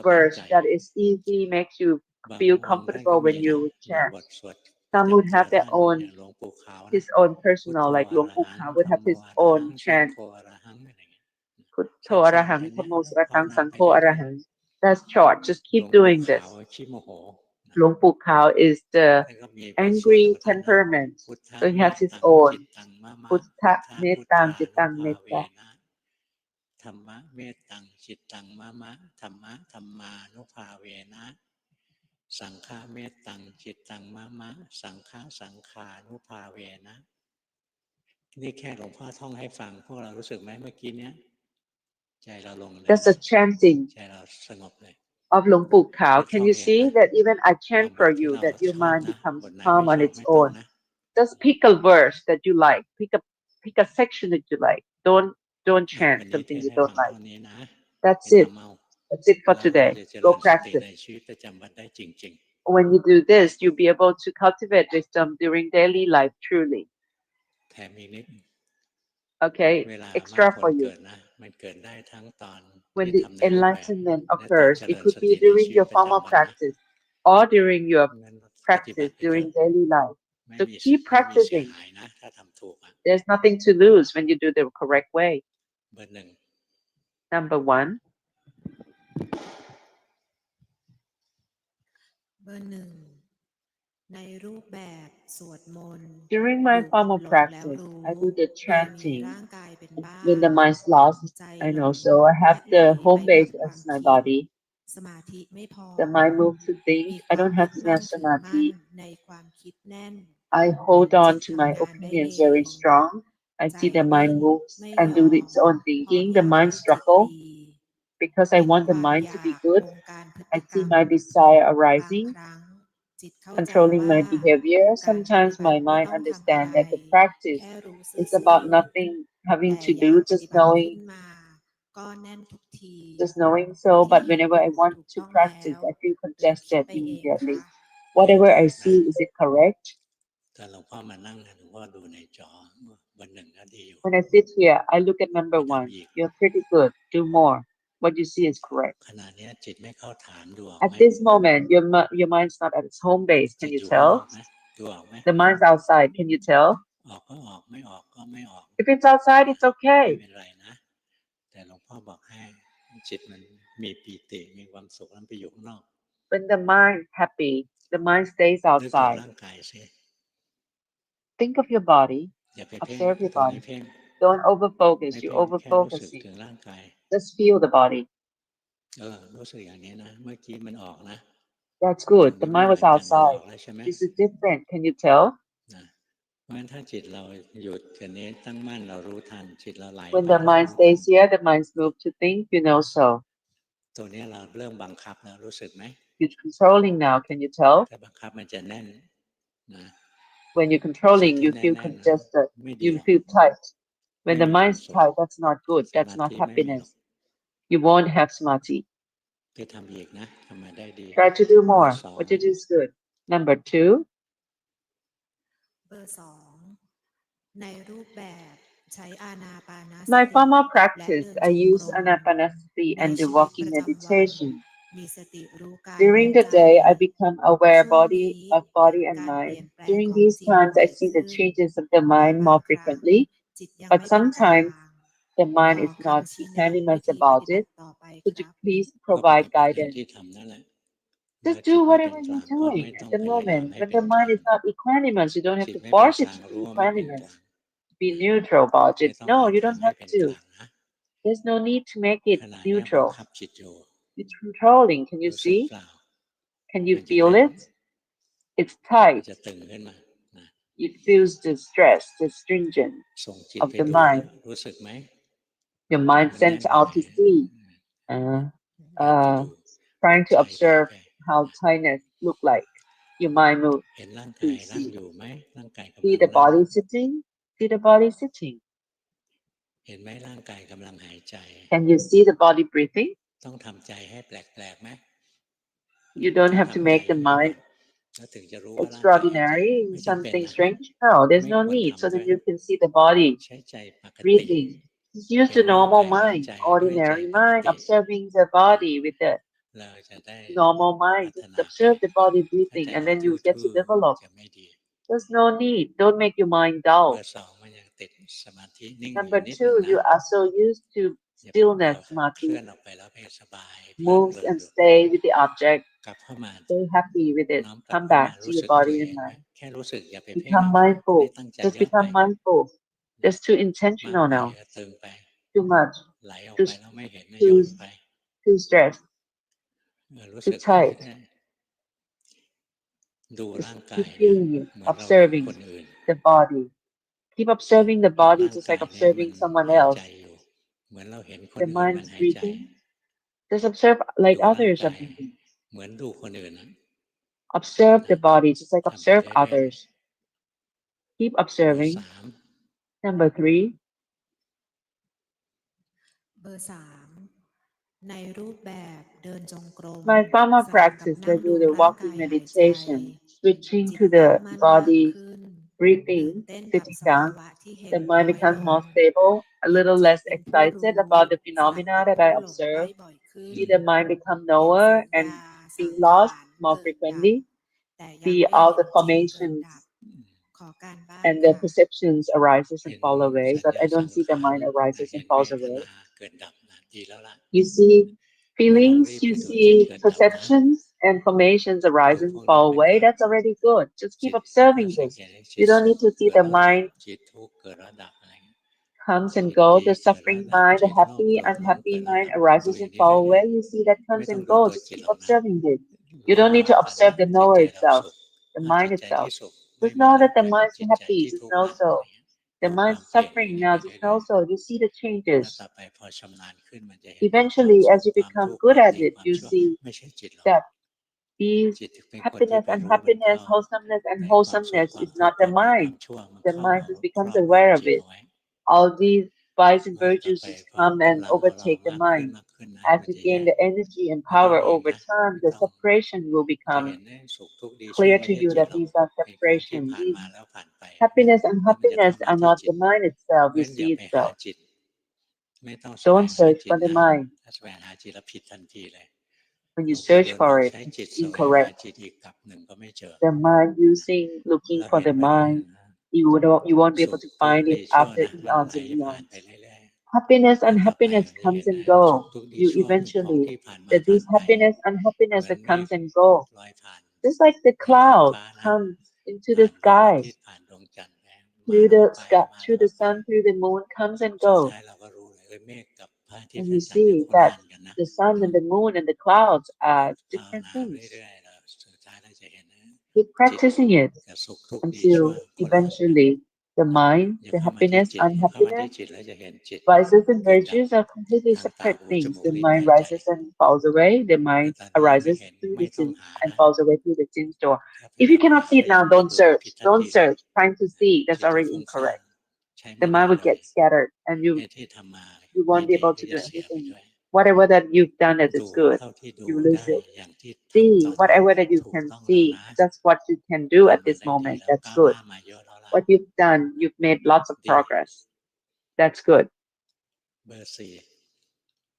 Speaker 1: verse that is easy, makes you feel comfortable when you chant. Some would have their own, his own personal, like Luangpu Pramote would have his own chant. Putto Arahang, Pamo Saratang Sangho Arahang. That's short. Just keep doing this. Luangpu Pramote is the angry temperament, so he has his own. Putta Mettang Chittang Metta.
Speaker 2: ธรรมะเมตตังจิตตังมะมะธรรมะธรรมานุภาเวนะสังฆะเมตตังจิตตังมะมะสังฆะสังขานุภาเวนะนี่แค่หลวงพ่อท่องให้ฟังพวกเรารู้สึกไหมเมื่อกี้เนี้ยใจเราลงเลย
Speaker 1: That's a chanting
Speaker 2: ใจเราสงบเลย
Speaker 1: of Luangpu Pramote. Can you see that even I chant for you that your mind becomes calm on its own? Just pick a verse that you like. Pick a section that you like. Don't chant something you don't like. That's it. That's it for today. Go practice. When you do this, you'll be able to cultivate wisdom during daily life truly. Okay, extra for you. When the enlightenment occurs, it could be during your formal practice or during your practice during daily life. So keep practicing. There's nothing to lose when you do the correct way. Number 1.
Speaker 3: เบอร์ 1 ในรูปแบบสวดมนต์
Speaker 1: During my formal practice, I do the chanting. When the mind's lost, I know, so I have the home base as my body.
Speaker 3: สมาธิไม่พอ
Speaker 1: The mind moves to think. I don't have enough samadhi.
Speaker 3: ในความคิดแน่น
Speaker 1: I hold on to my opinions very strong. I see the mind moves and do its own thinking. The mind struggle because I want the mind to be good. I see my desire arising, controlling my behavior. Sometimes my mind understands that the practice is about nothing having to do, just knowing so. But whenever I want to practice, I feel congested immediately. Whatever I see, is it correct? When I sit here, I look at number 1. You're pretty good. Do more. What you see is correct. At this moment, your mind's not at its home base. Can you tell? The mind's outside. Can you tell? If it's outside, it's okay. When the mind's happy, the mind stays outside. Think of your body. Observe your body. Don't overfocus. You overfocusing. Just feel the body. That's good. The mind was outside. This is different. Can you tell? When the mind stays here, the mind's moved to think, you know so. You're controlling now. Can you tell? When you're controlling, you feel congested. You feel tight. When the mind's tight, that's not good. That's not happiness. You won't have samadhi. Try to do more. What you do is good. Number 2.
Speaker 3: เบอร์ 2 ในรูปแบบใช้อานาปานสติ
Speaker 1: My formal practice, I use anapanasati and the walking meditation.
Speaker 3: มีสติรู้กาย
Speaker 1: During the day, I become aware of body and mind. During these times, I see the changes of the mind more frequently. But sometimes the mind is not equanimous about it. Could you please provide guidance? Just do whatever you're doing at the moment. When the mind is not equanimous, you don't have to force it to be equanimous. Be neutral about it. No, you don't have to. There's no need to make it neutral. It's controlling. Can you see? Can you feel it? It's tight. It feels the stress, the stringent of the mind. Your mind sends out to see. Trying to observe how tightness look like. Your mind moves to see. See the body sitting. See the body sitting. Can you see the body breathing? You don't have to make the mind extraordinary, something strange? No, there's no need, so that you can see the body breathing. Just use the normal mind, ordinary mind, observing the body with the normal mind. Just observe the body breathing, and then you get to develop. There's no need. Don't make your mind dull. Number two, you are so used to stillness, samadhi. Moves and stay with the object. Stay happy with it. Come back to your body and mind. Become mindful. Just become mindful. Just too intentional now. Too much. Too, too, too stressed. Too tight. Just keep feeling it, observing the body. Keep observing the body just like observing someone else. The mind is breathing. Just observe like others are breathing. Observe the body just like observe others. Keep observing. Number three.
Speaker 3: เบอร์สามในรูปแบบเดินจงกรม
Speaker 1: My former
Speaker 3: สลับกับ
Speaker 1: practice,
Speaker 3: นั่
Speaker 1: I
Speaker 3: งดู
Speaker 1: do the
Speaker 3: ร่างกาย
Speaker 1: walking
Speaker 3: หายใจ
Speaker 1: meditation,
Speaker 3: จิ
Speaker 1: switching
Speaker 3: ต
Speaker 1: to
Speaker 3: ตั้
Speaker 1: the
Speaker 3: งมั่นมาก
Speaker 1: body
Speaker 3: ขึ้น ตื่น
Speaker 1: breathing,
Speaker 3: เต้นกับ
Speaker 1: sitting
Speaker 3: สภา
Speaker 1: down.
Speaker 3: วะที่เห็น
Speaker 1: The
Speaker 3: น้อ
Speaker 1: mind
Speaker 3: ย
Speaker 1: becomes
Speaker 3: ล
Speaker 1: more
Speaker 3: ง
Speaker 1: stable, a
Speaker 3: หยิบ
Speaker 1: little
Speaker 3: จิต
Speaker 1: less
Speaker 3: เป็นผู้รู้
Speaker 1: excited about the
Speaker 3: สลับ
Speaker 1: phenomena
Speaker 3: กับ
Speaker 1: that
Speaker 3: ผู้
Speaker 1: I
Speaker 3: หลงได้
Speaker 1: observe.
Speaker 3: บ่อยขึ้น
Speaker 1: See the mind become
Speaker 3: เห็นสั
Speaker 1: knower
Speaker 3: ญ
Speaker 1: and
Speaker 3: ญาสั
Speaker 1: being
Speaker 3: งขา
Speaker 1: lost
Speaker 3: ร
Speaker 1: more
Speaker 3: เกิดดับ
Speaker 1: frequently.
Speaker 3: แต่ยัง
Speaker 1: See
Speaker 3: ไม่
Speaker 1: all
Speaker 3: เห็
Speaker 1: the
Speaker 3: นจิตเกิด
Speaker 1: formations
Speaker 3: ดับ ขอการบ้าน
Speaker 1: and the
Speaker 3: ค่ะ
Speaker 1: perceptions arises and fall away, but I don't see the mind arises and falls away. You see feelings, you see perceptions and formations arise and fall away. That's already good. Just keep observing this. You don't need to see the mind comes and goes. The suffering mind, the happy, unhappy mind arises and fall away. You see that comes and goes. Just keep observing it. You don't need to observe the knower itself, the mind itself. Just know that the mind's happy. Just know so. The mind's suffering now. Just know so. You see the changes. Eventually, as you become good at it, you see that these happiness and happiness, wholesomeness and wholesomeness is not the mind. The mind just becomes aware of it. All these vice and virtues just come and overtake the mind. As you gain the energy and power over time, the separation will become clear to you that these are separation. These happiness and happiness are not the mind itself. You see itself. Don't search for the mind. When you search for it, it's incorrect. The mind using, looking for the mind, you won't be able to find it after eons and eons. Happiness and happiness comes and go. You eventually, that this happiness and happiness that comes and go, just like the cloud comes into the sky, through the sun, through the moon, comes and goes. And you see that the sun and the moon and the clouds are different things. Keep practicing it until eventually the mind, the happiness, unhappiness, vices and virtues are completely separate things. The mind rises and falls away. The mind arises through the sin and falls away through the sin door. If you cannot see it now, don't search. Don't search. Trying to see, that's already incorrect. The mind will get scattered and you won't be able to do anything. Whatever that you've done that is good, you lose it. See whatever that you can see. That's what you can do at this moment. That's good. What you've done, you've made lots of progress. That's good.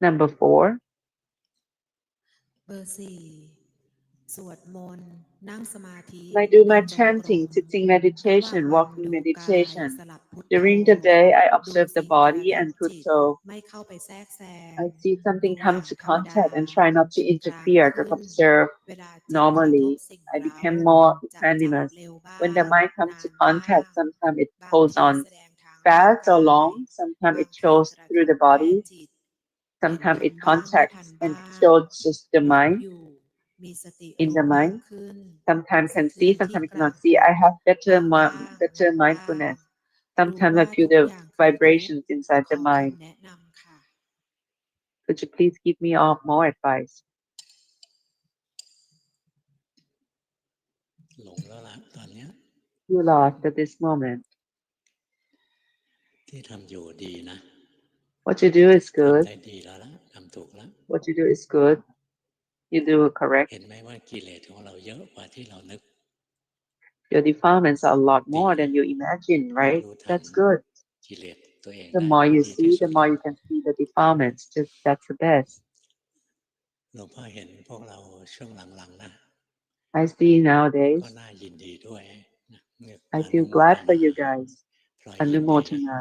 Speaker 1: Number 4.
Speaker 3: เบอร์สี่สวดมนต์นั่งสมาธิ
Speaker 1: I do
Speaker 3: เดิ
Speaker 1: my
Speaker 3: นจงกร
Speaker 1: chanting,
Speaker 3: ม
Speaker 1: sitting
Speaker 3: ระหว่าง
Speaker 1: meditation,
Speaker 3: วัน
Speaker 1: walking
Speaker 3: ดูกาย
Speaker 1: meditation.
Speaker 3: สลับพุทโธ
Speaker 1: During the day, I
Speaker 3: ดู
Speaker 1: observe the
Speaker 3: สิ่งกระ
Speaker 1: body
Speaker 3: ทบ
Speaker 1: and
Speaker 3: จิต
Speaker 1: putto.
Speaker 3: ไม่เข้าไปแทรกแซง
Speaker 1: I see
Speaker 3: ดู
Speaker 1: something
Speaker 3: อย่า
Speaker 1: come
Speaker 3: ง
Speaker 1: to
Speaker 3: ธรรมดา
Speaker 1: contact and try not to
Speaker 3: จิตกลาง
Speaker 1: interfere,
Speaker 3: ขึ้
Speaker 1: just
Speaker 3: น
Speaker 1: observe
Speaker 3: เวลาจิตกระทบ
Speaker 1: normally.
Speaker 3: สิ่ง
Speaker 1: I
Speaker 3: เร้า
Speaker 1: became more
Speaker 3: จะจับ
Speaker 1: equanimous.
Speaker 3: เร็วบ้าง
Speaker 1: When the mind comes
Speaker 3: นา
Speaker 1: to
Speaker 3: นบ้าง
Speaker 1: contact, sometimes it
Speaker 3: บาง
Speaker 1: holds
Speaker 3: ที
Speaker 1: on
Speaker 3: แสดงทางร่าง
Speaker 1: fast
Speaker 3: กา
Speaker 1: or
Speaker 3: ย
Speaker 1: long. Sometimes
Speaker 3: บาง
Speaker 1: it
Speaker 3: ที
Speaker 1: shows
Speaker 3: กระ
Speaker 1: through
Speaker 3: ท
Speaker 1: the
Speaker 3: บแค่
Speaker 1: body.
Speaker 3: จิต เห็น
Speaker 1: Sometimes
Speaker 3: ทั
Speaker 1: it
Speaker 3: นบ้างไม่ทัน
Speaker 1: contacts
Speaker 3: บ้า
Speaker 1: and
Speaker 3: ง
Speaker 1: shows just the
Speaker 3: รับ
Speaker 1: mind
Speaker 3: อยู่ มีสติ
Speaker 1: in
Speaker 3: รู้
Speaker 1: the
Speaker 3: มาก
Speaker 1: mind.
Speaker 3: ขึ้น
Speaker 1: Sometimes
Speaker 3: สะ
Speaker 1: can
Speaker 3: เทือ
Speaker 1: see,
Speaker 3: นที่
Speaker 1: sometimes
Speaker 3: กลาง
Speaker 1: cannot see.
Speaker 3: อก
Speaker 1: I have
Speaker 3: เบาบ้าง
Speaker 1: better
Speaker 3: หนักบ้าง
Speaker 1: mindfulness.
Speaker 3: รู้
Speaker 1: Sometimes I
Speaker 3: ว่า
Speaker 1: feel
Speaker 3: ทุก
Speaker 1: the
Speaker 3: อย่างคือทุกข์
Speaker 1: vibrations inside
Speaker 3: ข
Speaker 1: the
Speaker 3: อ
Speaker 1: mind.
Speaker 3: คำแนะนำค่ะ
Speaker 1: Could you please give me more advice?
Speaker 2: หลงแล้วล่ะตอนเนี้ย
Speaker 1: You lost at this moment.
Speaker 2: ที่ทำอยู่ดีนะ
Speaker 1: What you do is
Speaker 2: ทำ
Speaker 1: good.
Speaker 2: ได้ดีแล้วล่ะทำถูกแล้ว
Speaker 1: What you do is good. You do it correct.
Speaker 2: เห็นไหมว่ากิเลสของเราเยอะกว่าที่เรานึก
Speaker 1: Your defilements are a lot
Speaker 2: ดี
Speaker 1: more than you imagine,
Speaker 2: ยิ่ง
Speaker 1: right?
Speaker 2: รู้ทัน
Speaker 1: That's good.
Speaker 2: กิเลสตัวเอง
Speaker 1: The
Speaker 2: ได้
Speaker 1: more
Speaker 2: ก็
Speaker 1: you
Speaker 2: ดีที่
Speaker 1: see,
Speaker 2: สุ
Speaker 1: the
Speaker 2: ด
Speaker 1: more you can see the defilements. Just that's the best.
Speaker 2: หลวงพ่อเห็นพวกเราช่วงหลังๆนะ
Speaker 1: I see
Speaker 2: ก็
Speaker 1: nowadays.
Speaker 2: น่ายินดีด้วยนะเนี่ย
Speaker 1: I
Speaker 2: อนุ
Speaker 1: feel
Speaker 2: โม
Speaker 1: glad
Speaker 2: ท
Speaker 1: for
Speaker 2: นา
Speaker 1: you guys.
Speaker 2: พลอยยินดี
Speaker 1: Anumotana.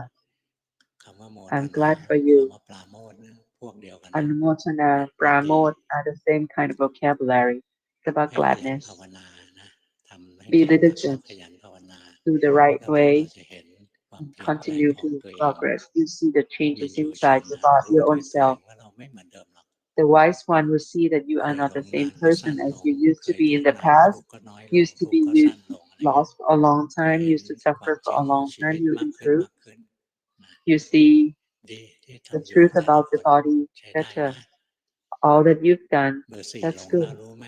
Speaker 2: คำว่าโมท
Speaker 1: I'm
Speaker 2: นา
Speaker 1: glad for
Speaker 2: คำ
Speaker 1: you.
Speaker 2: ว่าปราโมทย์นะพวกเดียวกันนะ
Speaker 1: Anumotana,
Speaker 2: ยินดี
Speaker 1: Pramote are the same kind of vocabulary. It's about
Speaker 2: ให้ขยัน
Speaker 1: gladness.
Speaker 2: ภาวนานะทำให้
Speaker 1: Be
Speaker 2: เก่งแล้วก็
Speaker 1: diligent.
Speaker 2: ขยันภาวนา
Speaker 1: Do the right
Speaker 2: แล้วพวกเรา
Speaker 1: way.
Speaker 2: จะเห็นความ
Speaker 1: And
Speaker 2: เปลี่ยนแปลง
Speaker 1: continue
Speaker 2: ของ
Speaker 1: to
Speaker 2: ตัวเอง
Speaker 1: progress. You see the
Speaker 2: ยืน
Speaker 1: changes
Speaker 2: อยู่เฉ
Speaker 1: inside
Speaker 2: ย
Speaker 1: about
Speaker 2: ๆรู้
Speaker 1: your
Speaker 2: ด้ว
Speaker 1: own
Speaker 2: ยตัวเอง
Speaker 1: self.
Speaker 2: ว่าเราไม่เหมือนเดิมหรอก
Speaker 1: The wise one will see that you
Speaker 2: เค
Speaker 1: are
Speaker 2: ย
Speaker 1: not
Speaker 2: หล
Speaker 1: the
Speaker 2: ง
Speaker 1: same
Speaker 2: นานก็สั้
Speaker 1: person
Speaker 2: น
Speaker 1: as
Speaker 2: ล
Speaker 1: you
Speaker 2: ง
Speaker 1: used
Speaker 2: เค
Speaker 1: to
Speaker 2: ย
Speaker 1: be
Speaker 2: ทุ
Speaker 1: in
Speaker 2: กข์
Speaker 1: the
Speaker 2: นาน
Speaker 1: past.
Speaker 2: ทุกข์ก็น้อยลง
Speaker 1: Used to
Speaker 2: ทุก
Speaker 1: be
Speaker 2: ข์ก็
Speaker 1: you
Speaker 2: สั้นลงอะไรเงี้ย
Speaker 1: lost for a long
Speaker 2: ก็
Speaker 1: time.
Speaker 2: เห็น
Speaker 1: Used to
Speaker 2: ควา
Speaker 1: suffer
Speaker 2: ม
Speaker 1: for
Speaker 2: จริ
Speaker 1: a
Speaker 2: งของ
Speaker 1: long
Speaker 2: ชี
Speaker 1: time.
Speaker 2: วิต
Speaker 1: You
Speaker 2: มากขึ้น
Speaker 1: improve.
Speaker 2: มากขึ้นนะ
Speaker 1: You see
Speaker 2: ดีที่
Speaker 1: the
Speaker 2: ทำอยู่
Speaker 1: truth
Speaker 2: แต่ละ
Speaker 1: about
Speaker 2: ค
Speaker 1: the
Speaker 2: น
Speaker 1: body
Speaker 2: ใช้ได้นะ
Speaker 1: better. All that you've done,
Speaker 2: เบอร์4 หล
Speaker 1: that's
Speaker 2: งแล้ว
Speaker 1: good.
Speaker 2: รู้ไหม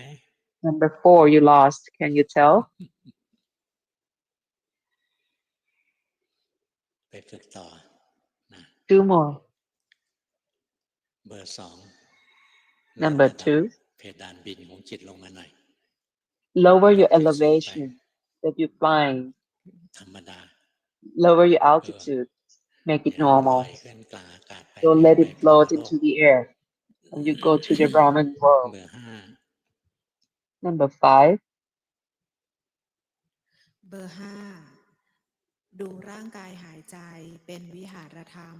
Speaker 1: Number 4, you lost. Can you tell?
Speaker 2: ไปฝึกต่อนะ
Speaker 1: Do more.
Speaker 2: เบอร์ 2 ลด
Speaker 1: Number
Speaker 2: ระดับ
Speaker 1: 2,
Speaker 2: เพดานบินของจิตลงมาหน่อย
Speaker 1: lower
Speaker 2: อย่า
Speaker 1: your
Speaker 2: ให้สูงไป
Speaker 1: elevation that you're flying.
Speaker 2: ธรรมดา
Speaker 1: Lower your
Speaker 2: เออ
Speaker 1: altitude. Make
Speaker 2: อ
Speaker 1: it
Speaker 2: ย่าให้มันลอย
Speaker 1: normal.
Speaker 2: ขึ้นกลางอากาศไป
Speaker 1: Don't
Speaker 2: ให้
Speaker 1: let
Speaker 2: ไป
Speaker 1: it
Speaker 2: พรหม
Speaker 1: float
Speaker 2: โลก
Speaker 1: into the air when you go to the Brahman
Speaker 2: เบ
Speaker 1: world.
Speaker 2: อร์
Speaker 1: Number 5,
Speaker 3: เบอร์ห้าดูร่างกายหายใจเป็นวิหารธรรม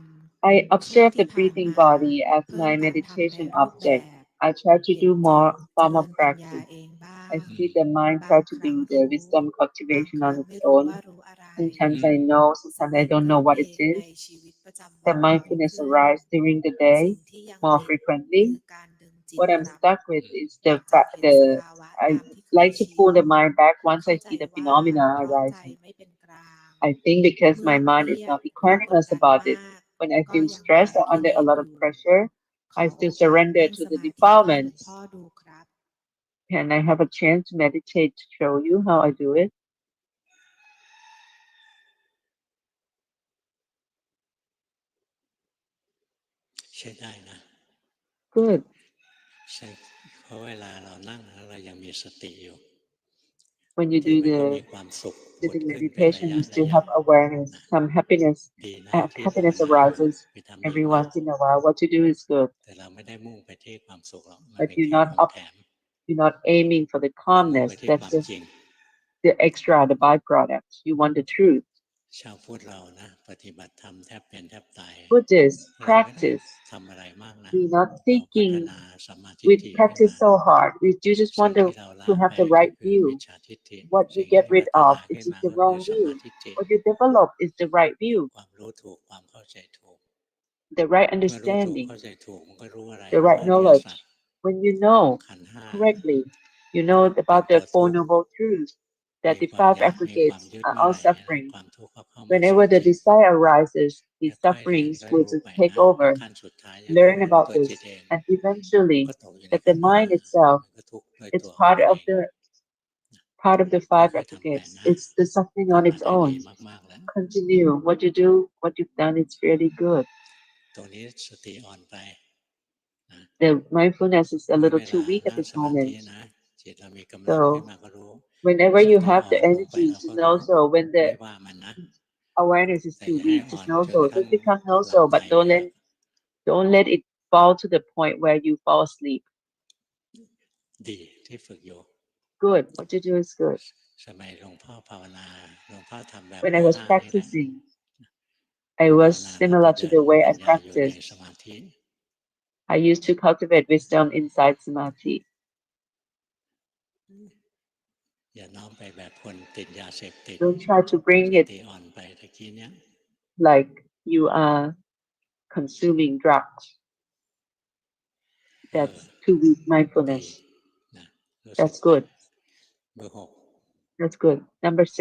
Speaker 1: I
Speaker 3: ช่วง
Speaker 1: observe
Speaker 3: ที่
Speaker 1: the
Speaker 3: ผ่าน
Speaker 1: breathing
Speaker 3: มา
Speaker 1: body as
Speaker 3: เพิ่ม
Speaker 1: my
Speaker 3: การทำใน
Speaker 1: meditation
Speaker 3: รูปแบ
Speaker 1: object.
Speaker 3: บ
Speaker 1: I try to
Speaker 3: เห็น
Speaker 1: do
Speaker 3: จิต
Speaker 1: more
Speaker 3: เจริ
Speaker 1: formal
Speaker 3: ญปัญญา
Speaker 1: practice.
Speaker 3: เองบ้าง
Speaker 1: I see the mind
Speaker 3: บา
Speaker 1: try
Speaker 3: ง
Speaker 1: to
Speaker 3: ครั้ง
Speaker 1: do the
Speaker 3: รู้
Speaker 1: wisdom
Speaker 3: บาง
Speaker 1: cultivation
Speaker 3: ครั้
Speaker 1: on
Speaker 3: ง
Speaker 1: its
Speaker 3: ไม่รู้
Speaker 1: own.
Speaker 3: ว่ารู้อะไร
Speaker 1: Sometimes I know,
Speaker 3: สิ่ง
Speaker 1: sometimes
Speaker 3: ที่
Speaker 1: I don't
Speaker 3: เกิ
Speaker 1: know
Speaker 3: ด
Speaker 1: what
Speaker 3: เอ
Speaker 1: it
Speaker 3: งใน
Speaker 1: is.
Speaker 3: ชีวิตประจำวั
Speaker 1: The
Speaker 3: นบ่อย
Speaker 1: mindfulness
Speaker 3: ขึ้น
Speaker 1: arises during the
Speaker 3: สิ่
Speaker 1: day
Speaker 3: งที่ยัง
Speaker 1: more
Speaker 3: ติด คือ
Speaker 1: frequently.
Speaker 3: การดึงจิต
Speaker 1: What I'm
Speaker 3: กลับ
Speaker 1: stuck with is
Speaker 3: หลั
Speaker 1: the
Speaker 3: งจาก
Speaker 1: fact
Speaker 3: เห็นส
Speaker 1: the
Speaker 3: ภาวะ
Speaker 1: I
Speaker 3: ตามที่เคย
Speaker 1: like to
Speaker 3: ชิน
Speaker 1: pull the mind back once
Speaker 3: เข้า
Speaker 1: I
Speaker 3: ใจ
Speaker 1: see the
Speaker 3: ว่า
Speaker 1: phenomena
Speaker 3: เพราะใจ
Speaker 1: arising.
Speaker 3: ไม่เป็นกลาง
Speaker 1: I think because
Speaker 3: เมื่อ
Speaker 1: my
Speaker 3: เค
Speaker 1: mind
Speaker 3: รี
Speaker 1: is
Speaker 3: ยด
Speaker 1: not
Speaker 3: หรือ กด
Speaker 1: equanimous
Speaker 3: ดัน
Speaker 1: about
Speaker 3: มา
Speaker 1: it.
Speaker 3: ก
Speaker 1: When I
Speaker 3: ก็
Speaker 1: feel
Speaker 3: ยัง
Speaker 1: stressed
Speaker 3: ทำ
Speaker 1: or
Speaker 3: กิ
Speaker 1: under
Speaker 3: เล
Speaker 1: a
Speaker 3: ส
Speaker 1: lot
Speaker 3: อ
Speaker 1: of
Speaker 3: ยู่
Speaker 1: pressure,
Speaker 3: ขอ
Speaker 1: I
Speaker 3: โอ
Speaker 1: still
Speaker 3: กาส
Speaker 1: surrender
Speaker 3: นั่ง
Speaker 1: to
Speaker 3: ส
Speaker 1: the
Speaker 3: มาธิให้หลวง
Speaker 1: defilements.
Speaker 3: พ่อดูครับ
Speaker 1: Can I have a chance to meditate to show you how I do it?
Speaker 2: ใช้ได้นะ
Speaker 1: Good.
Speaker 2: ใช่เพราะเวลาเรานั่งแล้วเรายังมีสติอยู่
Speaker 1: When you
Speaker 2: จิต
Speaker 1: do
Speaker 2: มันก็
Speaker 1: the
Speaker 2: มีความสุขผุด
Speaker 1: sitting
Speaker 2: ขึ้นเป็นระ
Speaker 1: meditation,
Speaker 2: ยะ
Speaker 1: you
Speaker 2: ระ
Speaker 1: still
Speaker 2: ยะ
Speaker 1: have awareness,
Speaker 2: นะ
Speaker 1: some happiness.
Speaker 2: ดีนะที่ภาว
Speaker 1: Happiness
Speaker 2: นาอยู่
Speaker 1: arises
Speaker 2: ไปทำอี
Speaker 1: every
Speaker 2: กนะ
Speaker 1: once in a while. What you do is good,
Speaker 2: แต่เราไม่ได้มุ่งไปที่ความสุขหรอกมัน
Speaker 1: but
Speaker 2: เป็น
Speaker 1: you're
Speaker 2: แค่
Speaker 1: not
Speaker 2: ของ
Speaker 1: up,
Speaker 2: แถม
Speaker 1: you're not aiming for the
Speaker 2: เรามุ่งไป
Speaker 1: calmness.
Speaker 2: ที่
Speaker 1: That's
Speaker 2: ความ
Speaker 1: just
Speaker 2: จริง
Speaker 1: the extra, the byproduct. You want the truth.
Speaker 2: ชาวพุทธเรานะปฏิบัติธรรมแทบเป็นแทบตาย
Speaker 1: Buddhists
Speaker 2: เราไม่ได้
Speaker 1: practice.
Speaker 2: ทำอะไรมากนะ
Speaker 1: We're not
Speaker 2: เราพัฒ
Speaker 1: seeking
Speaker 2: นาสัมมาทิฏ
Speaker 1: we
Speaker 2: ฐิขึ้น
Speaker 1: practice
Speaker 2: มา
Speaker 1: so hard. You just
Speaker 2: สิ่ง
Speaker 1: want
Speaker 2: ที่เรา
Speaker 1: to
Speaker 2: ละ
Speaker 1: have
Speaker 2: ไป
Speaker 1: the
Speaker 2: ก็
Speaker 1: right
Speaker 2: คือมิจ
Speaker 1: view.
Speaker 2: ฉาทิฏฐิ
Speaker 1: What you
Speaker 2: สิ่ง
Speaker 1: get
Speaker 2: ที่
Speaker 1: rid
Speaker 2: พัฒ
Speaker 1: of
Speaker 2: นา
Speaker 1: is
Speaker 2: ขึ้น
Speaker 1: just
Speaker 2: มา
Speaker 1: the
Speaker 2: ก็คือ
Speaker 1: wrong
Speaker 2: สัม
Speaker 1: view.
Speaker 2: มาทิฏฐิ
Speaker 1: What you develop is the right view,
Speaker 2: ความรู้ถูกความเข้าใจถูก
Speaker 1: the right
Speaker 2: เมื่อรู้ถูก
Speaker 1: understanding,
Speaker 2: เข้าใจถูกมันก็รู้อะไร
Speaker 1: the
Speaker 2: รู้
Speaker 1: right
Speaker 2: อริยสัจ
Speaker 1: knowledge. When you know
Speaker 2: ขันธ์ห้า
Speaker 1: correctly, you know
Speaker 2: เป็น
Speaker 1: about
Speaker 2: ตั
Speaker 1: the
Speaker 2: ว
Speaker 1: Four
Speaker 2: ทุกข์
Speaker 1: Noble Truths,
Speaker 2: มี
Speaker 1: that the
Speaker 2: ความ
Speaker 1: five
Speaker 2: อยากมีความ
Speaker 1: aggregates
Speaker 2: ยึด
Speaker 1: are
Speaker 2: เมื่อ
Speaker 1: all
Speaker 2: ไหร่นะ
Speaker 1: suffering.
Speaker 2: ความทุกข์ก็เข้ามาสู่
Speaker 1: Whenever the
Speaker 2: จิต
Speaker 1: desire arises, the
Speaker 2: ค่อยๆเรียน
Speaker 1: sufferings
Speaker 2: ค่อย
Speaker 1: will
Speaker 2: รู้
Speaker 1: just
Speaker 2: ไป
Speaker 1: take
Speaker 2: นะ
Speaker 1: over.
Speaker 2: ขั้นสุดท้ายจะ
Speaker 1: Learn
Speaker 2: รู้
Speaker 1: about
Speaker 2: ตัว
Speaker 1: this,
Speaker 2: จิตเอง
Speaker 1: and
Speaker 2: มัน
Speaker 1: eventually
Speaker 2: ก็ตกอยู่ใน
Speaker 1: that
Speaker 2: ขั
Speaker 1: the
Speaker 2: นธ์ห้า
Speaker 1: mind itself
Speaker 2: มันก็ทุกข์ด้วย
Speaker 1: it's
Speaker 2: ตัวของ
Speaker 1: part
Speaker 2: มัน
Speaker 1: of
Speaker 2: เอง
Speaker 1: the five
Speaker 2: ค่อยๆทำไป
Speaker 1: aggregates.
Speaker 2: นะ
Speaker 1: It's the suffering on
Speaker 2: ทำมา
Speaker 1: its
Speaker 2: ได้ดี
Speaker 1: own.
Speaker 2: มากๆแล้ว
Speaker 1: Continue. What you do, what you've done, it's really good.
Speaker 2: ตรงนี้สติอ่อนไปนะ
Speaker 1: The mindfulness is a
Speaker 2: เมื่อ
Speaker 1: little
Speaker 2: เว
Speaker 1: too
Speaker 2: ลา
Speaker 1: weak at
Speaker 2: นั่ง
Speaker 1: this
Speaker 2: สมาธิ
Speaker 1: moment.
Speaker 2: นะจิตเรามีกำลังขึ้น
Speaker 1: So
Speaker 2: มาก็รู้
Speaker 1: whenever
Speaker 2: ส
Speaker 1: you
Speaker 2: ติ
Speaker 1: have
Speaker 2: อ่อ
Speaker 1: the
Speaker 2: นลงไป
Speaker 1: energy
Speaker 2: เรา
Speaker 1: to
Speaker 2: ก็
Speaker 1: know
Speaker 2: รู้
Speaker 1: so, when
Speaker 2: ไม่
Speaker 1: the
Speaker 2: ว่ามันนะ
Speaker 1: awareness is
Speaker 2: แต่
Speaker 1: too
Speaker 2: อย่าให้
Speaker 1: weak to
Speaker 2: อ่อน
Speaker 1: know
Speaker 2: จน
Speaker 1: so,
Speaker 2: กระทั่ง
Speaker 1: just become know
Speaker 2: หลับ
Speaker 1: so,
Speaker 2: ใจ
Speaker 1: but
Speaker 2: ไปแล้ว
Speaker 1: don't let it fall to the point where you fall asleep.
Speaker 2: ดีที่ฝึกอยู่
Speaker 1: Good. What you do is good.
Speaker 2: สมัยหลวงพ่อภาวนาหลวงพ่อทำแบบ
Speaker 1: When
Speaker 2: เบ
Speaker 1: I
Speaker 2: อร์
Speaker 1: was
Speaker 2: ห้านี่แหละ
Speaker 1: practicing, I
Speaker 2: ภาว
Speaker 1: was
Speaker 2: นาแล้วก็
Speaker 1: similar
Speaker 2: เดิ
Speaker 1: to
Speaker 2: น
Speaker 1: the way
Speaker 2: ปั
Speaker 1: I
Speaker 2: ญญาอยู่ใน
Speaker 1: practiced.
Speaker 2: สมาธิ
Speaker 1: I used to cultivate wisdom inside samadhi.
Speaker 2: อย่าน้อมไปแบบคนติดยาเสพติด
Speaker 1: Don't try to
Speaker 2: ส
Speaker 1: bring it
Speaker 2: ติอ่อนไปตะกี้เนี้ย
Speaker 1: like you are consuming drugs.
Speaker 2: เออ
Speaker 1: That's too weak
Speaker 2: ดี
Speaker 1: mindfulness.
Speaker 2: นะรู้สึก
Speaker 1: That's
Speaker 2: ไป
Speaker 1: good.
Speaker 2: เบอร์หก
Speaker 1: That's good. Number 6.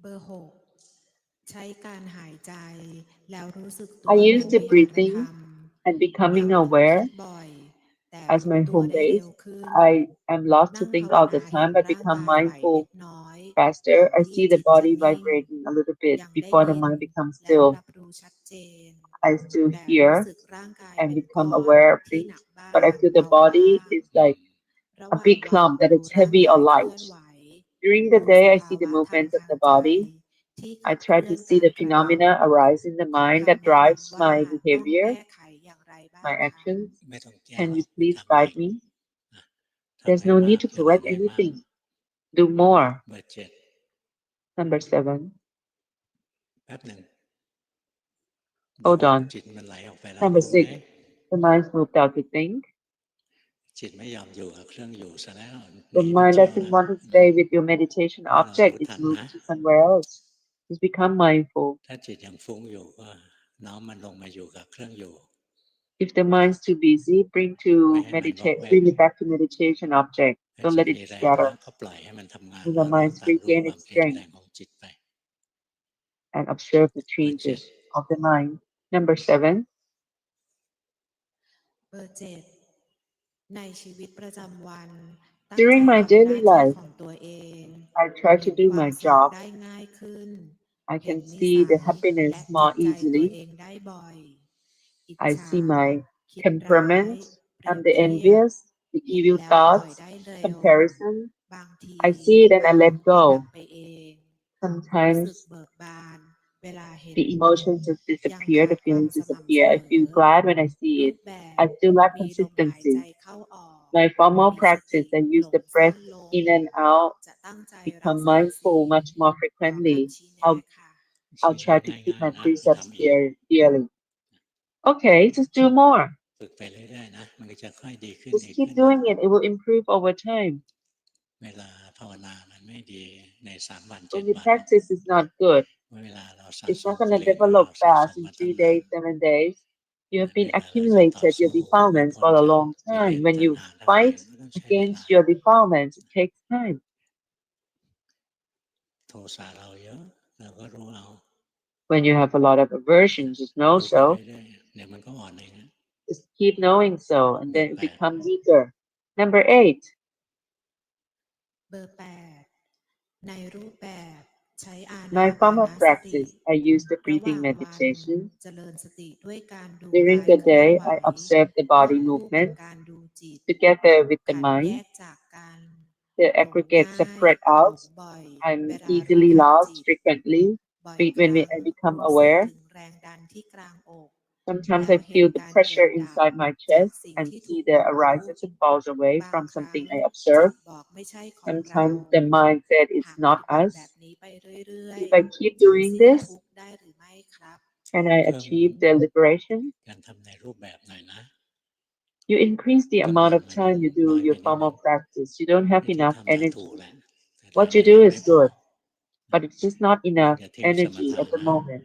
Speaker 3: เบอร์หกใช้การหายใจแล้วรู้สึกตั
Speaker 1: I
Speaker 3: วเป็น
Speaker 1: used the
Speaker 3: วิหารธร
Speaker 1: breathing
Speaker 3: รม
Speaker 1: and becoming
Speaker 3: ทำให้
Speaker 1: aware
Speaker 3: คิดบ่อย แต่
Speaker 1: as
Speaker 3: รู้
Speaker 1: my
Speaker 3: ตัว
Speaker 1: home
Speaker 3: ได้เร็
Speaker 1: base.
Speaker 3: วขึ้น
Speaker 1: I am lost
Speaker 3: นั่
Speaker 1: to
Speaker 3: ง
Speaker 1: think
Speaker 3: ภาว
Speaker 1: all
Speaker 3: นา
Speaker 1: the
Speaker 3: เห็น
Speaker 1: time, but
Speaker 3: ร่าง
Speaker 1: become
Speaker 3: กายไหวเล็
Speaker 1: mindful
Speaker 3: กน้อย
Speaker 1: faster.
Speaker 3: ก่อน
Speaker 1: I
Speaker 3: ที่
Speaker 1: see
Speaker 3: จิ
Speaker 1: the
Speaker 3: ตจะ
Speaker 1: body
Speaker 3: นิ่ง
Speaker 1: vibrating a little bit
Speaker 3: ยังได้
Speaker 1: before the
Speaker 3: ยิน
Speaker 1: mind becomes
Speaker 3: และ
Speaker 1: still.
Speaker 3: รับรู้ชัดเจน
Speaker 1: I still
Speaker 3: แต่รู้
Speaker 1: hear
Speaker 3: สึกร่างกาย
Speaker 1: and
Speaker 3: เป็น
Speaker 1: become
Speaker 3: ก้อน
Speaker 1: aware of
Speaker 3: ที่
Speaker 1: things,
Speaker 3: หนักบ้า
Speaker 1: but I
Speaker 3: ง
Speaker 1: feel the
Speaker 3: เบาบ้าง
Speaker 1: body is like
Speaker 3: ระห
Speaker 1: a
Speaker 3: ว่าง
Speaker 1: big
Speaker 3: วัน
Speaker 1: clump that
Speaker 3: ดู
Speaker 1: it's
Speaker 3: ร่าง
Speaker 1: heavy
Speaker 3: กา
Speaker 1: or
Speaker 3: ยเคลื่
Speaker 1: light.
Speaker 3: อนไหว
Speaker 1: During the
Speaker 3: รู้
Speaker 1: day,
Speaker 3: ส
Speaker 1: I
Speaker 3: ภา
Speaker 1: see the
Speaker 3: วะธรรม
Speaker 1: movements of
Speaker 3: ทาง
Speaker 1: the
Speaker 3: ใจ
Speaker 1: body.
Speaker 3: ที่
Speaker 1: I
Speaker 3: ขับเค
Speaker 1: try
Speaker 3: ลื่
Speaker 1: to
Speaker 3: อน
Speaker 1: see
Speaker 3: การ
Speaker 1: the
Speaker 3: กระท
Speaker 1: phenomena arise in the
Speaker 3: ำขอ
Speaker 1: mind
Speaker 3: คำ
Speaker 1: that
Speaker 3: แนะน
Speaker 1: drives
Speaker 3: ำว่า
Speaker 1: my
Speaker 3: ต้อง
Speaker 1: behavior,
Speaker 3: แก้ไขอย่างไรบ้าง
Speaker 1: my
Speaker 3: คะ
Speaker 1: actions.
Speaker 2: ไม่ต้องแก้
Speaker 1: Can
Speaker 2: หร
Speaker 1: you
Speaker 2: อกไป
Speaker 1: please
Speaker 2: ทำ
Speaker 1: guide
Speaker 2: อีก
Speaker 1: me?
Speaker 2: ทำ
Speaker 1: There's
Speaker 2: ให้
Speaker 1: no
Speaker 2: มา
Speaker 1: need
Speaker 2: ก
Speaker 1: to
Speaker 2: เจริญ
Speaker 1: correct
Speaker 2: ให้มาก
Speaker 1: anything. Do more.
Speaker 2: เบอร์ 7
Speaker 1: Number 7.
Speaker 2: แป๊บหนึ่ง
Speaker 1: Hold
Speaker 2: เดี๋ยว
Speaker 1: on.
Speaker 2: จิตมันไหลออกไปแล้ว
Speaker 1: Number
Speaker 2: รู้ไหม
Speaker 1: 6. The mind's moved out to think.
Speaker 2: จิตไม่ยอมอยู่กับเครื่องอยู่ซะแล้วห
Speaker 1: The
Speaker 2: นีไป
Speaker 1: mind
Speaker 2: เที่ยว
Speaker 1: doesn't
Speaker 2: แล้ว
Speaker 1: want to stay with your meditation
Speaker 2: ให้เรา
Speaker 1: object.
Speaker 2: รู้
Speaker 1: It's
Speaker 2: ทัน
Speaker 1: moved
Speaker 2: นะ
Speaker 1: to somewhere else. Just become mindful.
Speaker 2: ถ้าจิตยังฟุ้งอยู่ก็น้อมมันลงมาอยู่กับเครื่องอยู่
Speaker 1: If the mind's too busy, bring
Speaker 2: ไม่
Speaker 1: to
Speaker 2: ให้มันวอก
Speaker 1: meditate,
Speaker 2: แวก
Speaker 1: bring it back to meditation object.
Speaker 2: ถ้า
Speaker 1: Don't
Speaker 2: จิต
Speaker 1: let it
Speaker 2: มีแรง
Speaker 1: scatter.
Speaker 2: แล้วก็ปล่อยให้มันทำงาน
Speaker 1: When
Speaker 2: แล้
Speaker 1: the
Speaker 2: วรู้
Speaker 1: mind's
Speaker 2: ตามรู้
Speaker 1: regain
Speaker 2: ความ
Speaker 1: its
Speaker 2: เปลี่ยนแปล
Speaker 1: strength
Speaker 2: งของจิตไป
Speaker 1: and observe the
Speaker 2: เบอร์
Speaker 1: changes
Speaker 2: 7
Speaker 1: of the mind. Number 7.
Speaker 3: เบอร์ 7 ในชีวิตประจำวัน ตั้งใจ
Speaker 1: During my
Speaker 3: ทำหน้า
Speaker 1: daily
Speaker 3: ที่
Speaker 1: life,
Speaker 3: ของตัวเอง
Speaker 1: I try
Speaker 3: เห็
Speaker 1: to
Speaker 3: น
Speaker 1: do
Speaker 3: ควา
Speaker 1: my
Speaker 3: มสุข
Speaker 1: job.
Speaker 3: ได้ง่ายขึ้น
Speaker 1: I
Speaker 3: เห็น
Speaker 1: can
Speaker 3: นิ
Speaker 1: see
Speaker 3: สั
Speaker 1: the
Speaker 3: ย
Speaker 1: happiness
Speaker 3: และ
Speaker 1: more
Speaker 3: จิตใจตัว
Speaker 1: easily.
Speaker 3: เองได้บ่อย อิจ
Speaker 1: I
Speaker 3: ฉา
Speaker 1: see my
Speaker 3: คิดร้าย
Speaker 1: temperament.
Speaker 3: เปรีย
Speaker 1: I'm
Speaker 3: บ
Speaker 1: the
Speaker 3: เทียบ
Speaker 1: envious, the
Speaker 3: เห็น
Speaker 1: evil
Speaker 3: แล้วปล่อย
Speaker 1: thoughts,
Speaker 3: ได้เร็ว
Speaker 1: comparison.
Speaker 3: บางที
Speaker 1: I see it and I
Speaker 3: อา
Speaker 1: let
Speaker 3: รมณ์ก็ดับ
Speaker 1: go.
Speaker 3: ไปเอง รู้
Speaker 1: Sometimes
Speaker 3: สึกเบิกบาน เวลาเห็น
Speaker 1: the emotions just
Speaker 3: ยัง
Speaker 1: disappear,
Speaker 3: ขา
Speaker 1: the
Speaker 3: ดความ
Speaker 1: feelings
Speaker 3: สม่ำเส
Speaker 1: disappear.
Speaker 3: ม
Speaker 1: I
Speaker 3: อ
Speaker 1: feel glad when I see
Speaker 3: รู
Speaker 1: it.
Speaker 3: ปแบบ
Speaker 1: I still lack
Speaker 3: มีลมหายใจ
Speaker 1: consistency.
Speaker 3: เข้าออก
Speaker 1: My formal
Speaker 3: มีสติ
Speaker 1: practice, I
Speaker 3: ห
Speaker 1: use
Speaker 3: ล
Speaker 1: the
Speaker 3: งซ่อน
Speaker 1: breath
Speaker 3: ลง
Speaker 1: in and out,
Speaker 3: จะตั้งใจรัก
Speaker 1: become
Speaker 3: ษาศีล
Speaker 1: mindful much more
Speaker 3: ขอ
Speaker 1: frequently.
Speaker 3: คำชี้แนะค่ะ
Speaker 1: I'll
Speaker 2: ชี
Speaker 1: try
Speaker 2: วิต
Speaker 1: to keep
Speaker 2: ง่าย
Speaker 1: my
Speaker 2: ๆ นะ
Speaker 1: precepts
Speaker 2: ทำอีก
Speaker 1: dearly. Okay, just do more.
Speaker 2: ฝึกไปเรื่อยๆนะมันก็จะค่อยดีขึ้น
Speaker 1: Just
Speaker 2: ดีขึ้
Speaker 1: keep
Speaker 2: น
Speaker 1: doing it. It will improve over time.
Speaker 2: เวลาภาวนามันไม่ดีใน3 วัน
Speaker 1: When
Speaker 2: 7
Speaker 1: your
Speaker 2: วัน
Speaker 1: practice is not good,
Speaker 2: เมื่อเวลาเราสะ
Speaker 1: it's
Speaker 2: ส
Speaker 1: not
Speaker 2: ม
Speaker 1: going
Speaker 2: กิ
Speaker 1: to
Speaker 2: เลสหรือ
Speaker 1: develop
Speaker 2: เราสะส
Speaker 1: fast
Speaker 2: ม
Speaker 1: in
Speaker 2: มา
Speaker 1: 3
Speaker 2: ทำนาน
Speaker 1: days, 7 days. You
Speaker 2: เหมื
Speaker 1: have
Speaker 2: อนเว
Speaker 1: been
Speaker 2: ลาเราจะต่อ
Speaker 1: accumulated
Speaker 2: สู้
Speaker 1: your
Speaker 2: เพื่อ
Speaker 1: defilements
Speaker 2: พ้น
Speaker 1: for a
Speaker 2: จาก
Speaker 1: long
Speaker 2: กิเล
Speaker 1: time.
Speaker 2: ส
Speaker 1: When
Speaker 2: ตัณ
Speaker 1: you
Speaker 2: หาทั้งหลาย
Speaker 1: fight
Speaker 2: ก็ต้องใช้เวลา
Speaker 1: against your defilements, it takes time.
Speaker 2: โทสะเราเยอะเราก็รู้เอา
Speaker 1: When you have a lot of aversion, just know
Speaker 2: รู้ไป
Speaker 1: so.
Speaker 2: เรื่อยๆเดี๋ยวมันก็อ่อนเองนะ
Speaker 1: Just keep knowing so, and
Speaker 2: เบอ
Speaker 1: then
Speaker 2: ร์
Speaker 1: it
Speaker 2: 8
Speaker 1: becomes weaker. Number 8.
Speaker 3: เบอร์ 8 ในรูปแบบใช้อา
Speaker 1: My
Speaker 3: นาปา
Speaker 1: formal
Speaker 3: นสติ
Speaker 1: practice, I use the
Speaker 3: ระหว่าง
Speaker 1: breathing
Speaker 3: วัน
Speaker 1: meditation.
Speaker 3: เจริญสติด้วยการดู
Speaker 1: During
Speaker 3: กาย
Speaker 1: the
Speaker 3: เคลื่อน
Speaker 1: day,
Speaker 3: ไหว
Speaker 1: I observe the
Speaker 3: คว
Speaker 1: body
Speaker 3: บคู่กับ
Speaker 1: movement
Speaker 3: การดูจิต
Speaker 1: together with the
Speaker 3: ขัดแย
Speaker 1: mind.
Speaker 3: กจากกัน
Speaker 1: The
Speaker 3: หลง
Speaker 1: aggregates
Speaker 3: ง่าย
Speaker 1: separate
Speaker 3: หล
Speaker 1: out.
Speaker 3: งบ่อย
Speaker 1: I'm
Speaker 3: เวลารู้
Speaker 1: easily
Speaker 3: ทัน
Speaker 1: lost
Speaker 3: จิต
Speaker 1: frequently
Speaker 3: บ่อย
Speaker 1: when
Speaker 3: ครั้ง
Speaker 1: I become
Speaker 3: รู้สึก
Speaker 1: aware.
Speaker 3: ถึงแรงดันที่กลางอก
Speaker 1: Sometimes
Speaker 3: แล้
Speaker 1: I
Speaker 3: วเห็น
Speaker 1: feel the
Speaker 3: การเกิ
Speaker 1: pressure
Speaker 3: ดดับ
Speaker 1: inside my
Speaker 3: จาก
Speaker 1: chest
Speaker 3: สิ่ง
Speaker 1: and
Speaker 3: ที่ถู
Speaker 1: see
Speaker 3: ก
Speaker 1: the
Speaker 3: รู้
Speaker 1: arises and falls away
Speaker 3: บาง
Speaker 1: from
Speaker 3: ครั้ง
Speaker 1: something I
Speaker 3: จิ
Speaker 1: observe.
Speaker 3: ตบอกไม่ใช่ของเรา
Speaker 1: Sometimes the mind said
Speaker 3: หา
Speaker 1: it's
Speaker 3: กป
Speaker 1: not
Speaker 3: ฏิบัติ
Speaker 1: us.
Speaker 3: แบบนี้ไปเรื่อย
Speaker 1: If I keep
Speaker 3: ๆ จะ
Speaker 1: doing
Speaker 3: สิ้น
Speaker 1: this,
Speaker 3: ทุกข์ได้หรือไม่ครับ
Speaker 1: can I
Speaker 2: เพิ่ม
Speaker 1: achieve the liberation?
Speaker 2: การทำในรูปแบบหน่อยนะ
Speaker 1: You increase the
Speaker 2: กำ
Speaker 1: amount
Speaker 2: ลัง
Speaker 1: of
Speaker 2: มัน
Speaker 1: time you
Speaker 2: น้
Speaker 1: do
Speaker 2: อยไป
Speaker 1: your
Speaker 2: นิดนึ
Speaker 1: formal
Speaker 2: ง
Speaker 1: practice. You don't have
Speaker 2: วิธี
Speaker 1: enough
Speaker 2: ทำถูก
Speaker 1: energy.
Speaker 2: แหละแต่แร
Speaker 1: What
Speaker 2: ง
Speaker 1: you
Speaker 2: มัน
Speaker 1: do
Speaker 2: ยัง
Speaker 1: is
Speaker 2: ไม่พอ
Speaker 1: good, but it's just not
Speaker 2: อย่า
Speaker 1: enough
Speaker 2: ทิ้งสม
Speaker 1: energy
Speaker 2: ถะ
Speaker 1: at the
Speaker 2: นะ
Speaker 1: moment.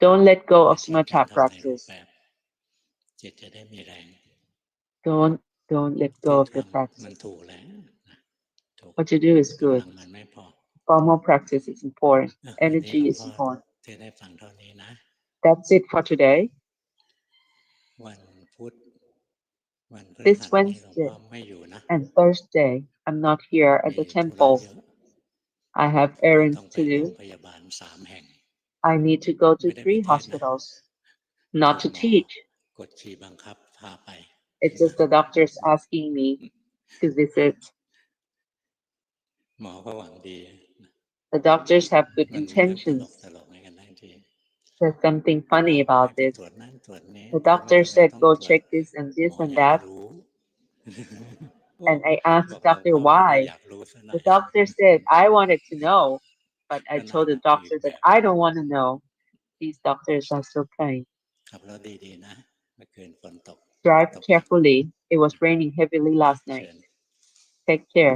Speaker 1: Don't let go
Speaker 2: อย่า
Speaker 1: of
Speaker 2: ทิ้งการ
Speaker 1: samatha
Speaker 2: ทำในรูป
Speaker 1: practice.
Speaker 2: แบบจิตจะได้มีแรง
Speaker 1: Don't let
Speaker 2: ที่
Speaker 1: go of the
Speaker 2: ทำมัน
Speaker 1: practice.
Speaker 2: ถูกแล้วนะถูก
Speaker 1: What you do is
Speaker 2: กำ
Speaker 1: good.
Speaker 2: ลังมันไม่พอ
Speaker 1: Formal practice is important.
Speaker 2: วันนี้หล
Speaker 1: Energy
Speaker 2: วง
Speaker 1: is
Speaker 2: พ่อ
Speaker 1: important.
Speaker 2: เทศได้ฟังเท่านี้นะ
Speaker 1: That's it for today.
Speaker 2: วันพุธวันพฤ
Speaker 1: This
Speaker 2: หัสนี้หลวงพ่อ
Speaker 1: Wednesday
Speaker 2: ไม่อยู่นะ
Speaker 1: and Thursday, I'm not here at
Speaker 2: มี
Speaker 1: the
Speaker 2: ธุระ
Speaker 1: temple.
Speaker 2: เยอะ
Speaker 1: I have
Speaker 2: ก็
Speaker 1: errands
Speaker 2: ต้องไป
Speaker 1: to
Speaker 2: โรง
Speaker 1: do.
Speaker 2: พยาบาล3 แห่ง
Speaker 1: I need to go to
Speaker 2: ไม่ได้ไป
Speaker 1: 3
Speaker 2: เทศนะ
Speaker 1: hospitals, not
Speaker 2: ถู
Speaker 1: to
Speaker 2: กหมอ
Speaker 1: teach.
Speaker 2: กดขี่บังคับพาไป
Speaker 1: It's just the doctors asking me to visit.
Speaker 2: หมอก็หวังดี
Speaker 1: The doctors have good
Speaker 2: มันมีเรื่องต
Speaker 1: intentions.
Speaker 2: ลกๆในกันทั้งที
Speaker 1: There's something
Speaker 2: หมอ
Speaker 1: funny
Speaker 2: บอกให้
Speaker 1: about
Speaker 2: ไป
Speaker 1: this.
Speaker 2: ตรวจนั่นตรวจนี้
Speaker 1: The
Speaker 2: ถามว่า
Speaker 1: doctor
Speaker 2: ทำไม
Speaker 1: said,
Speaker 2: ต้อง
Speaker 1: go
Speaker 2: ตรวจ
Speaker 1: check this and
Speaker 2: หม
Speaker 1: this
Speaker 2: อ
Speaker 1: and
Speaker 2: อยาก
Speaker 1: that.
Speaker 2: รู้
Speaker 1: And I asked
Speaker 2: บ
Speaker 1: the
Speaker 2: อกหลวง
Speaker 1: doctor
Speaker 2: พ่อไม่ค่อย
Speaker 1: why.
Speaker 2: อยากรู้เท่าไหร่
Speaker 1: The doctor said, I wanted to know, but I
Speaker 2: ก็น่า
Speaker 1: told
Speaker 2: รั
Speaker 1: the
Speaker 2: กไปอีก
Speaker 1: doctor
Speaker 2: แบ
Speaker 1: that
Speaker 2: บ
Speaker 1: I don't want to know. These doctors are so kind.
Speaker 2: ขับรถดีๆนะเมื่อคืนฝนตก
Speaker 1: Drive
Speaker 2: ตกหนัก
Speaker 1: carefully. It was raining heavily last
Speaker 2: เชิ
Speaker 1: night.
Speaker 2: ญ
Speaker 1: Take care.